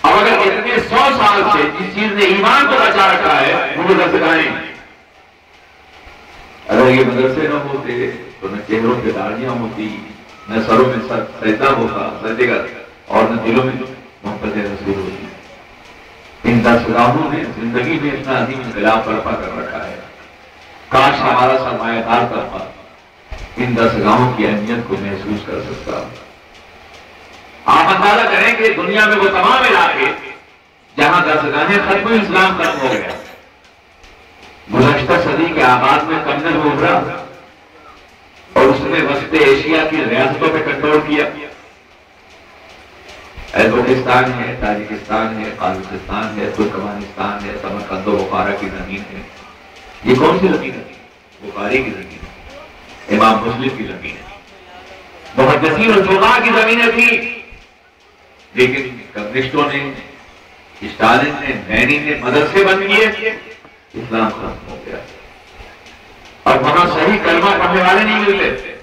اب اگر اتنے 100 سال سے جس چیز نے ایمان کو بچا رکھا ہے وہ درسگاہیں، اگر یہ مدرسے نہ ہوتے تو نہ چہروں پہ داڑیاں ہوتی، نہ سروں میں سجدہ ہوتا سجدے کا، اور نہ دلوں میں محبت رسول ہوتی. ان درسگاہوں نے زندگی میں اتنا عظیم انقلاب برپا کر رکھا ہے. کاش ہمارا سرمایہ دار طبقہ ان درسگاہوں کی اہمیت کو محسوس کر سکتا. آپ اندازہ کریں کہ دنیا میں وہ تمام علاقے جہاں درسگاہیں ختم اسلام ختم ہو گیا. گزشتہ صدی کے آغاز میں کمنر میں ابھرا اور اس نے وسط ایشیا کی ریاستوں پہ کنٹرول کیا. ازبکستان ہے، تاجکستان ہے، قازقستان ہے، ترکمانستان ہے، سمرقند و بخارا کی زمین ہے. یہ کون سی زمین ہے؟ بخاری کی زمین ہے، امام مسلم کی زمین ہے، بہت جسیر الجوغا کی زمینیں تھی. لیکن کمیونسٹوں نے، اسٹالن نے، لینن نے مدرسے بند کیے، اسلام ختم ہو گیا. اور وہاں صحیح کلمہ پڑھنے والے نہیں ملتے.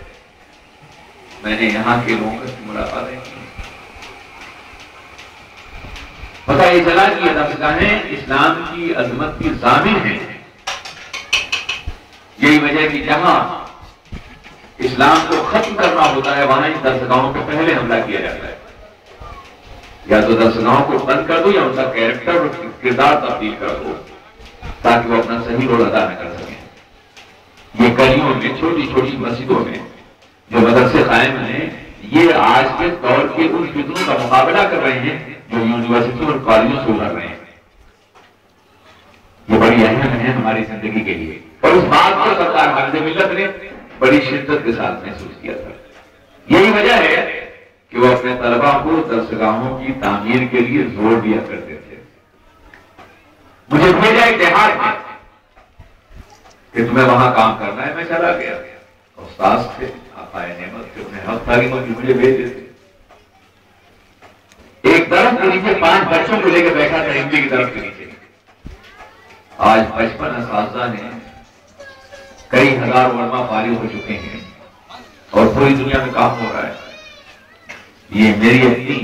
میں نے یہاں کے لوگوں سے ملاقاتیں کی، پتہ یہ چلا کہ یہ درسگاہیں اسلام کی عظمت کی ضامن ہیں. یہی وجہ کہ جہاں اسلام کو ختم کرنا ہوتا ہے وہاں ان درسگاہوں پہ پہلے حملہ کیا جاتا ہے. یا تو درسگاہوں کو بند کر دو یا ان کا کیریکٹر اور کردار تبدیل کر دو تاکہ وہ اپنا صحیح رول ادا نہ کر سکیں. یہ گلیوں میں، چھوٹی چھوٹی مسجدوں میں جو مدرسے قائم ہیں، یہ آج کے دور کے ان فتنوں کا مقابلہ کر رہے ہیں جو یونیورسٹیوں اور کالجوں سے ابھر رہے ہیں. یہ بڑی اہم ہے ہماری زندگی کے لیے، اور اس بات کو سرکار حامد ملت نے بڑی شدت کے ساتھ محسوس کیا تھا. یہی وجہ ہے کہ وہ اپنے طلباء کو درسگاہوں کی تعمیر کے لیے زور دیا کرتے تھے. مجھے بھیجا ایک دیہات میں کہ تمہیں وہاں کام کرنا ہے. میں چلا گیا. استاذ تھے، آقائے نعمت تھے، انہیں حق تعلیموں کی مجھے بھیج دیتے. ایک درخت کے نیچے 5 بچوں کو لے کے بیٹھا تھا، ہندی کی درخت کے نیچے. آج 55 اساتذہ نے، کئی ہزار علماء فارغ ہو چکے ہیں اور پوری دنیا میں کام ہو رہا ہے. یہ میری اپنی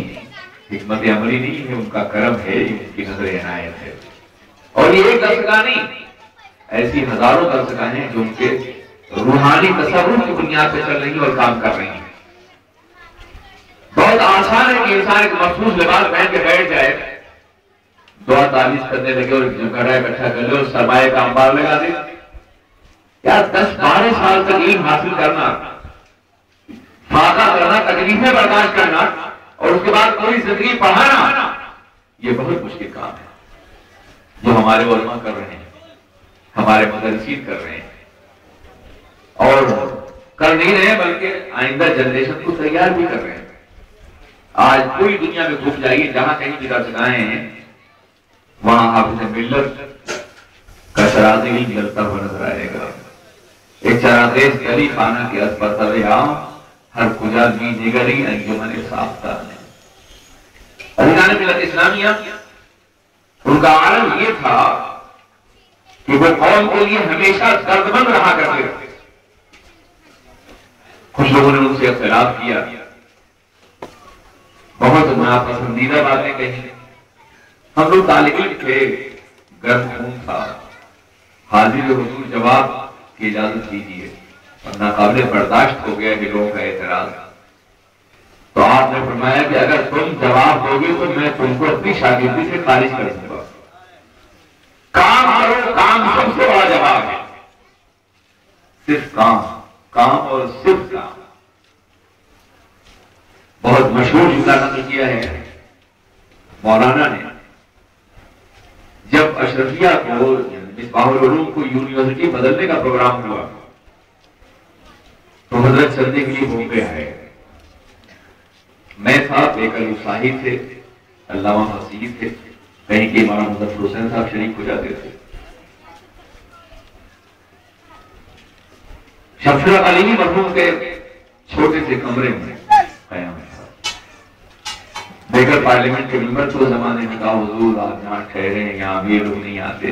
حکمت عملی نہیں ہے، ان کا کرم ہے، ان کی نظر عنایت ہے. اور یہ ایک درسگاہ نہیں، ایسی ہزاروں درسگاہیں ہیں جو ان کے روحانی تصور کی بنیاد پہ چل رہی ہیں اور کام کر رہی ہیں. بہت آسان ہے کہ انسان ایک مخصوص لباس پہن کے بیٹھ جائے، دعا تعویذ کرنے لگے اور گھڑا اکٹھا کر لے اور سرمایہ کا انبار لگا دے. کیا 10-12 سال تک علم حاصل کرنا، فاقہ کرنا، تکلیفیں برداشت کرنا اور اس کے بعد پوری زندگی پڑھانا، یہ بہت مشکل کام ہے جو ہمارے علماء کر رہے ہیں، ہمارے مدرسین کر رہے ہیں، اور کر نہیں رہے بلکہ آئندہ جنریشن کو تیار بھی کر رہے ہیں. آج پوری دنیا میں گھوم جائیے، جہاں کہیں بھی درسگاہیں ہیں وہاں حافظ ملت کا چراغ علم جلتا ہوا نظر آئے گا. ایک چراغیز گلی خانہ کے از پر عام ہر کجا بھی نگری انجمن ساختہ نے. ارکان ملت اسلامیہ، ان کا عالم یہ تھا کہ وہ قوم کے لیے ہمیشہ دردمند رہا کرتے تھے. کچھ لوگوں نے ان سے اختلاف کیا، بہت ناپسندیدہ باتیں کہی. ہم لوگ طالب علم تھے، گرم خون تھا. حاضر حضور جواب کی اجازت دیجیے، اور ناقابل برداشت ہو گیا کہ لوگوں کا اعتراض. تو آپ نے فرمایا کہ اگر تم جواب دو گے تو میں تم کو اپنی شاگردی سے خارج کر دوں گا. کام کرو، کام سب سے بڑا جواب ہے. صرف کام، کام اور صرف کام. بہت مشہور جملہ نقل کیا ہے مولانا نے. جب اشرفیہ کو، مصباح العلوم کو یونیورسٹی بدلنے کا پروگرام ہوا تو حضرت چلنے کے لیے بومبے آئے. میں تھا، بیکر شاہی تھے، علامہ حسین تھے، کہیں کے امام مظفر حسین صاحب شریک ہو جاتے تھے. شمشاد علیمی مرحوم کے چھوٹے سے کمرے میں قیام تھا. بیکر پارلیمنٹ کے ممبر تو زمانے میں کہا حضور آپ یہاں ٹھہرے، یہاں امیر لوگ نہیں آتے.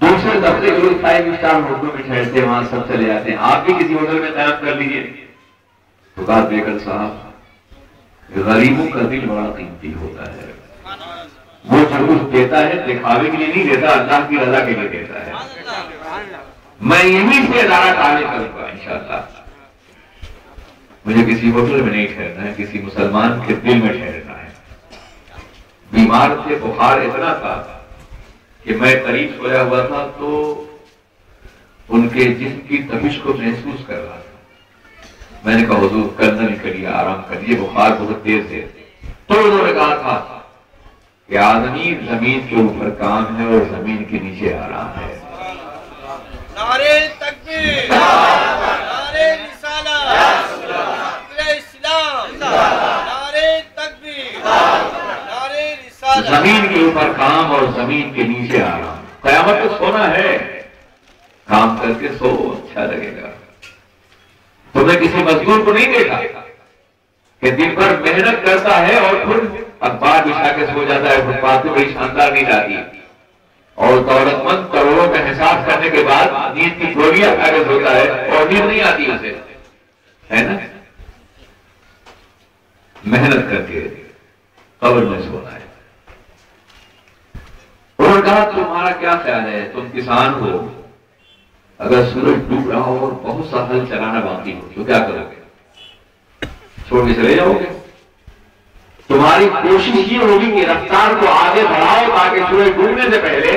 دوسرے دوسرے دفعے جو 5 اسٹار ہوٹلوں میں ٹھہرتے ہیں وہاں سب چلے جاتے ہیں، آپ بھی کسی ہوٹل میں قیام کر لیجیے. تو کہا بیگم صاحب غریبوں کا دل بڑا قیمتی ہوتا ہے، وہ جو کچھ دیتا ہے دکھاوے کے لیے نہیں دیتا، اللہ کی رضا کے لیے دیتا ہے. میں یہیں سے ادارہ تعمیر کروں گا انشاءاللہ. مجھے کسی ہوٹل میں نہیں ٹھہرنا ہے، کسی مسلمان کے دل میں ٹھہرنا ہے. بیمار تھے، بخار اتنا تھا کہ میں قریب سویا ہوا تھا تو ان کے جسم کی تپش کو محسوس کر رہا تھا. میں نے کہا حضور قرض نہیں کریے، آرام کریے، بخار بہت تیز ہے. تو انہوں نے کہا تھا کہ آدمی زمین کے اوپر کام ہے اور زمین کے نیچے آرام ہے. نعرے تکبیر، نعرے رسالت، نعرے اسلام، نعرے تکبیر، نعرے رسالت. زمین کے اوپر کام اور زمین کے نیچے آرام. قیامت تو سونا ہے، کام کر کے سو اچھا لگے گا. تم نے کسی مزدور کو نہیں دیکھا کہ دن بھر محنت کرتا ہے اور پھر اخبار بچھا کے سو جاتا ہے، پھر بات بڑی شاندار نہیں جاتی، اور دولت مند کروڑوں کا حساب کرنے کے بعد نیند کی گولیاں کھا کے سوتا ہے اور نیند نہیں آتی اسے، ہے نا؟ محنت کر کے قبر میں سونا ہے. انہوں نے کہا تمہارا کیا خیال ہے، تم کسان ہو، اگر سورج ڈوب رہا ہو اور بہت سا ہل چلانا باقی ہو تو کیا کرو گے؟ چھوڑ کے چلے جاؤ گے؟ تمہاری کوشش یہ ہوگی کہ رفتار کو آگے بڑھاؤ تاکہ سورج ڈوبنے سے پہلے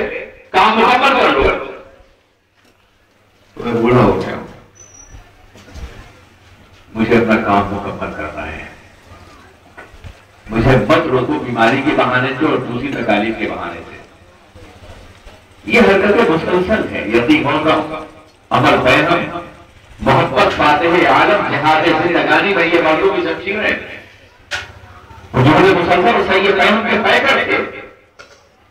کام مکمل کر لو. تو میں بوڑھا ہو گیا ہوں، مجھے اپنا کام مکمل کرنا ہے. مجھے مت روکو بیماری کے بہانے سے اور دوسری تکالیف کے بہانے سے. یہ حرکت مسلسل ہے. یتیموں کا امر بینم، محبت فاتح عالم، جہاد زندگانی میں یہ مردوں کی شمشیر ہے. مسلسل صحیح پہن کے پیکر تھے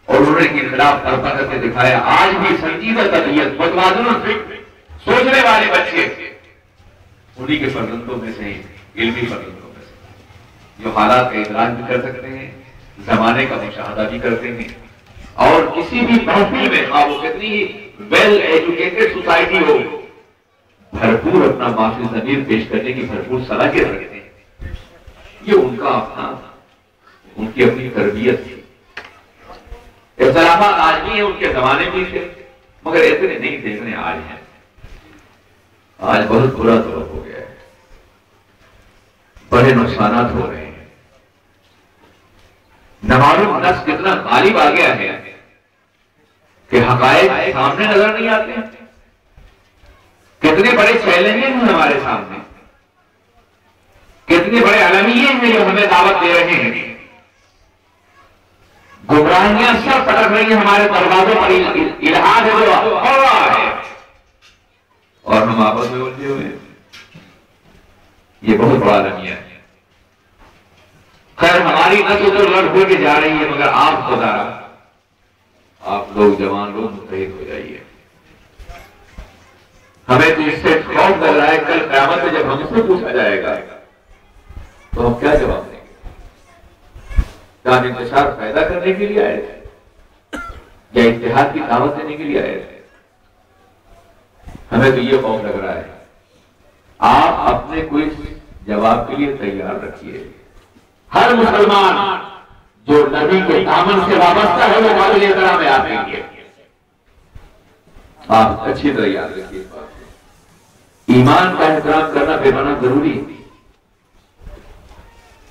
اور انہوں نے انقلاب برپا کر کے دکھایا. آج بھی سنجیدہ طبیعت، متوازن فکر، سوچنے والے بچے انہی کے فرزندوں میں سے، علمی فرزندوں میں سے، جو حالات کا ادراک بھی کر سکتے ہیں، زمانے کا مشاہدہ بھی کرتے ہیں، اور کسی بھی محفل میں وہ کتنی ہی ویل ایجوکیٹڈ سوسائٹی ہو، بھرپور اپنا معافی ضمیر پیش کرنے کی بھرپور صلاحیت رکھتے ہیں. یہ ان کا اپنا، ان کی اپنی تربیت تھی. اختلافات آج بھی ہیں، ان کے زمانے بھی تھے، مگر اتنے نہیں دیکھنے آج ہیں. آج بہت برا دور ہو گیا ہے، بڑے نقصانات ہو رہے ہیں. نمالوم نفس کتنا غالب آ گیا ہے کہ حقائق سامنے نظر نہیں آتے. کتنے بڑے چیلنجز ہیں ہمارے سامنے، کتنے بڑے المیے ہیں جو ہمیں دعوت دے رہے ہیں. گمراہیاں سب پٹک رہی ہیں ہمارے دروازوں پر، الہاد ہے جو ہو رہا ہے اور ہم آپس میں الجھے ہوئے ہیں. یہ بہت بڑا المیہ ہے. خیر ہماری نسل تو لڑ ہو کے جا رہی ہے، مگر آپ خدا، آپ لوگ جوان لوگ متحد ہو جائیے. ہمیں تو اس سے خوف لگ رہا ہے کل قیامت میں جب ہم سے پوچھا جائے گا تو ہم کیا جواب دیں گے؟ کیا ہم انتشار پیدا کرنے کے لیے آئے تھے یا اتحاد کی دعوت دینے کے لیے آئے تھے؟ ہمیں تو یہ خوف لگ رہا ہے. آپ اپنے کوئی جواب کے لیے تیار رکھیے. ہر مسلمان جو نبی کے دامن سے وابستہ ہے وہ قابل احترام میں آپ ہیں گے. آپ اچھی طرح یاد رکھیے. ایمان کا احترام کرنا بے معنی ضروری ہے.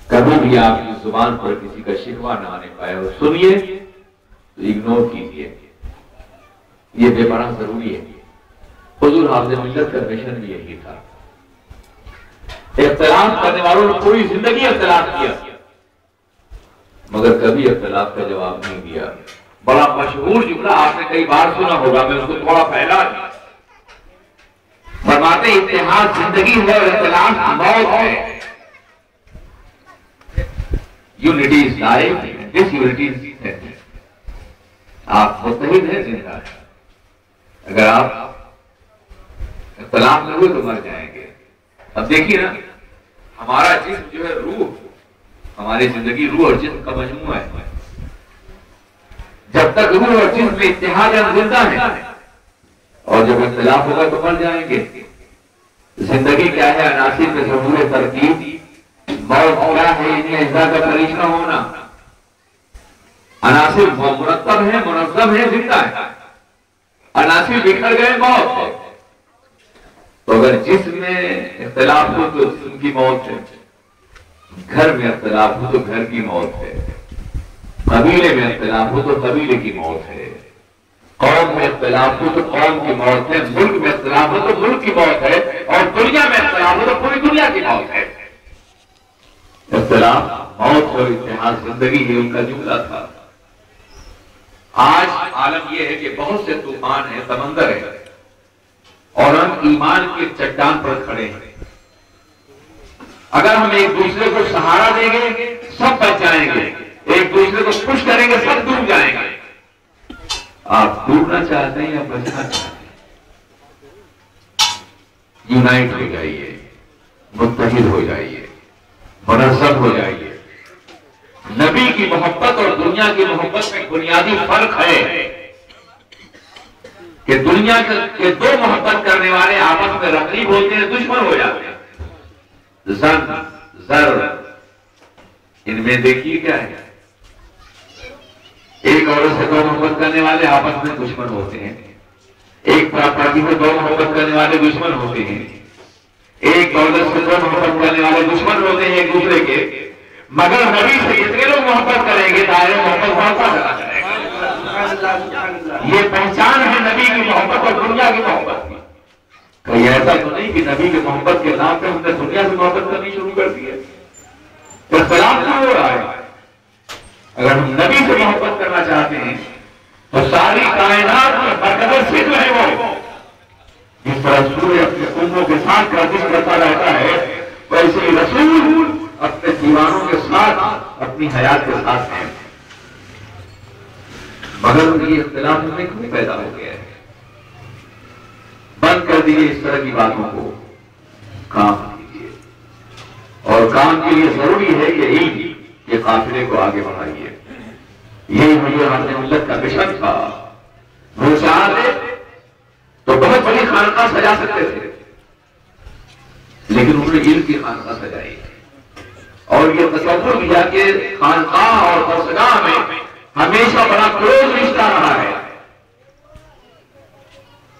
کبھی بھی آپ کی زبان پر کسی کا شکوہ نہ آنے پائے اور سنیے تو اگنور کیجیے. یہ بے معنی ضروری ہے. حضور حافظ ملت کا مشن بھی یہی تھا. اختلاف کرنے والوں نے پوری زندگی اختلاف کیا مگر کبھی اختلاف کا جواب نہیں دیا. بڑا مشہور جملہ آپ نے کئی بار سنا ہوگا، میں اس کو تھوڑا پھیلا دیا. فرماتے اتحاد زندگی ہے اور اختلاف موت ہے. Unity is life, disunity is death. آپ متحد ہیں، زندہ ہیں. اگر آپ اختلاف میں ہوئے تو مر جائیں گے. اب دیکھیے نا، ہمارا جسم جو ہے روح، ہماری زندگی روح اور جسم کا مجموعہ ہے. جب تک روح اور جسم میں اتحاد زندہ ہے اور جب اختلاف ہوگا تو مر جائیں گے۔ زندگی کیا ہے؟ عناصر میں ضرور ترکیب۔ موت کیا ہے؟ انہیں اجزاء کا خلیج نہ ہونا۔ عناصر مرتب ہے، منظم ہے، زندہ ہے۔ عناصر بکھر گئے، موت ہے۔ تو اگر جسم میں اختلاف ہو تو جسم کی موت ہے، گھر میں اختلاف ہو تو گھر کی موت ہے، قبیلے میں اختلاف ہو تو قبیلے کی موت ہے، قوم میں اختلاف ہو تو قوم کی موت ہے، ملک میں اختلاف ہو تو ملک کی موت ہے، اور دنیا میں اختلاف ہو تو پوری دنیا کی موت ہے۔ اختلاف موت اور اتحاد زندگی ہی ان کا جملہ تھا۔ آج عالم یہ ہے کہ بہت سے طوفان ہیں، سمندر ہے، اور ہم ایمان کے چٹان پر کھڑے ہیں۔ اگر ہم ایک دوسرے کو سہارا دیں گے سب بچ جائیں گے، ایک دوسرے کو پش کریں گے سب ڈوب جائیں گے۔ آپ ڈوبنا چاہتے ہیں یا بچنا چاہتے ہیں؟ یونائٹ ہو جائیے، متحد ہو جائیے، منظم ہو جائیے۔ نبی کی محبت اور دنیا کی محبت میں بنیادی فرق ہے کہ دنیا کے دو محبت کرنے والے آپس میں رقیب ہوتے ہیں، دشمن ہو جاتے ہیں۔ زن، زر، ان میں دیکھیے کیا ہے؟ ایک عورت سے دو محبت کرنے والے آپس میں دشمن ہوتے ہیں، ایک پراپرٹی سے دو محبت کرنے والے دشمن ہوتے ہیں، ایک عورت سے دو محبت کرنے والے دشمن ہوتے ہیں ایک دوسرے کے، مگر نبی سے جتنے لوگ محبت کریں گے دائرے محبت بڑھتا چلا جائے گا۔ یہ پہچان ہے نبی کی محبت اور دنیا کی محبت کی۔ کہیں ایسا تو نہیں کہ نبی کی محبت کے نام پہ ہم نے دنیا سے محبت کرنی شروع کر دی ہے؟ اختلاف کیا ہو رہا ہے؟ اگر ہم نبی سے محبت کرنا چاہتے ہیں تو ساری کائنات میں برقرار سے جو ہے وہ جس طرح سورج اپنے اموں کے ساتھ گردش کرتا رہتا ہے، ویسے ہی رسول اپنے دیوانوں کے ساتھ اپنی حیات کے ساتھ ہیں۔ مگر یہ اختلاف میں کیوں پیدا ہو گیا ہے؟ بند کر دیجیے اس طرح کی باتوں کو، کام کیجیے، اور کام کے لیے ضروری ہے کہ علم کے قافلے کو آگے بڑھائیے۔ یہی مجھے اپنے ملت کا مشن تھا۔ وہ چاہتے تو بہت بڑی خانقاہ سجا سکتے تھے، لیکن انہوں نے علم کی خانقاہ سجائی، اور یہ تصور کیا کہ خانقاہ اور درسگاہ میں ہمیشہ بڑا کلوز رشتہ رہا ہے۔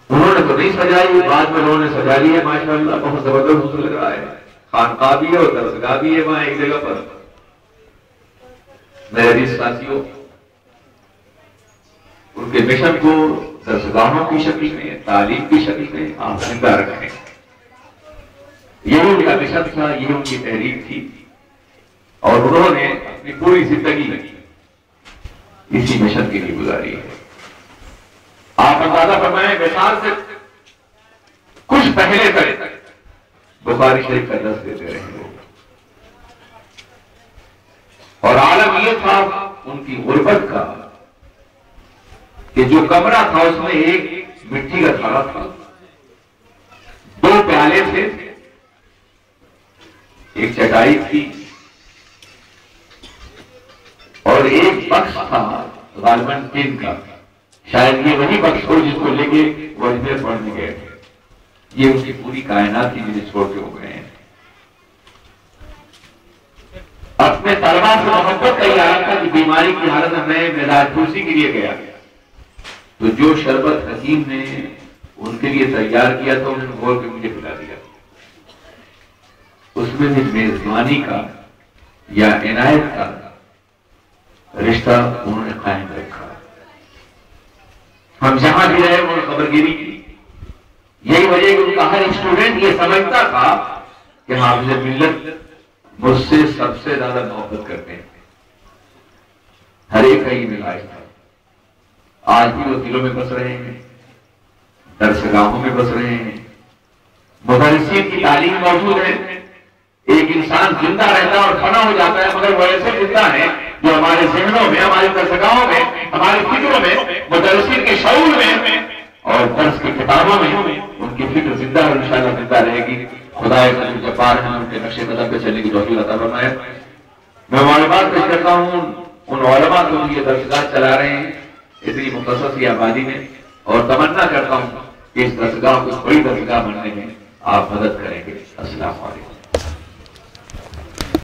انہوں نے تو نہیں سجائی، بعد میں انہوں نے سجا لی ہے، ماشاءاللہ بہت زبردست لگ رہا ہے۔ خانقاہ بھی ہے اور درسگاہ بھی ہے وہاں ایک جگہ پر۔ میرے عزیز ساتھیوں، ان کے مشن کو درسگاہوں کی شکل میں، تعلیم کی شکل میں آپ زندہ رکھیں۔ یہی ان کا مشن تھا، یہی ان کی تحریک تھی، اور انہوں نے اپنی پوری زندگی اسی مشن کے لیے گزاری ہے۔ آپ اندازہ فرمائیں، مثال سے کچھ پہلے تک بخاری شریف کا درس دیتے رہے لوگ، اور عالم یہ تھا ان کی غربت کا کہ جو کمرہ تھا اس میں ایک مٹی کا تھالا تھا، دو پیالے تھے، ایک چٹائی تھی، اور ایک بکس تھا غالباً ٹین کا، شاید یہ وہی بکس ہو جس کو لے کے وہ اجمیر پڑھنے گئے تھے۔ یہ اس کی پوری کائنات کی جنہیں چھوڑ کے ہو گئے ہیں۔ اپنے طلبا سے محبت کا یہ عالم تھا کہ بیماری کی حالت میں مزاج پرسی کے لیے گیا، تو جو شربت حکیم نے ان کے لیے تیار کیا تھا انہوں نے غور کے مجھے پلا دیا۔ اس میں بھی میزبانی کا یا عنایت کا رشتہ انہوں نے قائم رکھا۔ ہم جہاں بھی رہے وہ خبر گیری کی، یہی وجہ کہ ان کا ہر اسٹوڈنٹ یہ سمجھتا تھا کہ حافظ ملت مجھ سے سب سے زیادہ محبت کرتے ہیں۔ ہر ایک کا یہ مزاج تھا۔ آج بھی وہ دلوں میں بس رہے ہیں، درسگاہوں میں بس رہے ہیں، مدرسین کی تعلیم موجود ہے۔ ایک انسان زندہ رہتا ہے اور فنا ہو جاتا ہے، مگر وہ ایسے زندہ ہیں جو ہمارے ذہنوں میں، ہمارے درسگاہوں میں، ہماری فکروں میں، مدرسین کے شعور میں اور درس کی کتابوں میں ان کی فکر زندہ اور انشاءاللہ زندہ رہے گی۔ خدا جبار ہیں ان کے نقش قدم پہ چلنے کی توفیق عطا فرمائے۔ میں معلومات پیش کرتا ہوں ان علماء کو یہ درسگاہ چلا رہے ہیں اتنی مختصر سی آبادی میں، اور تمنا کرتا ہوں کہ اس درسگاہ کو بڑی درسگاہ بننے میں آپ مدد کریں گے۔ السلام علیکم۔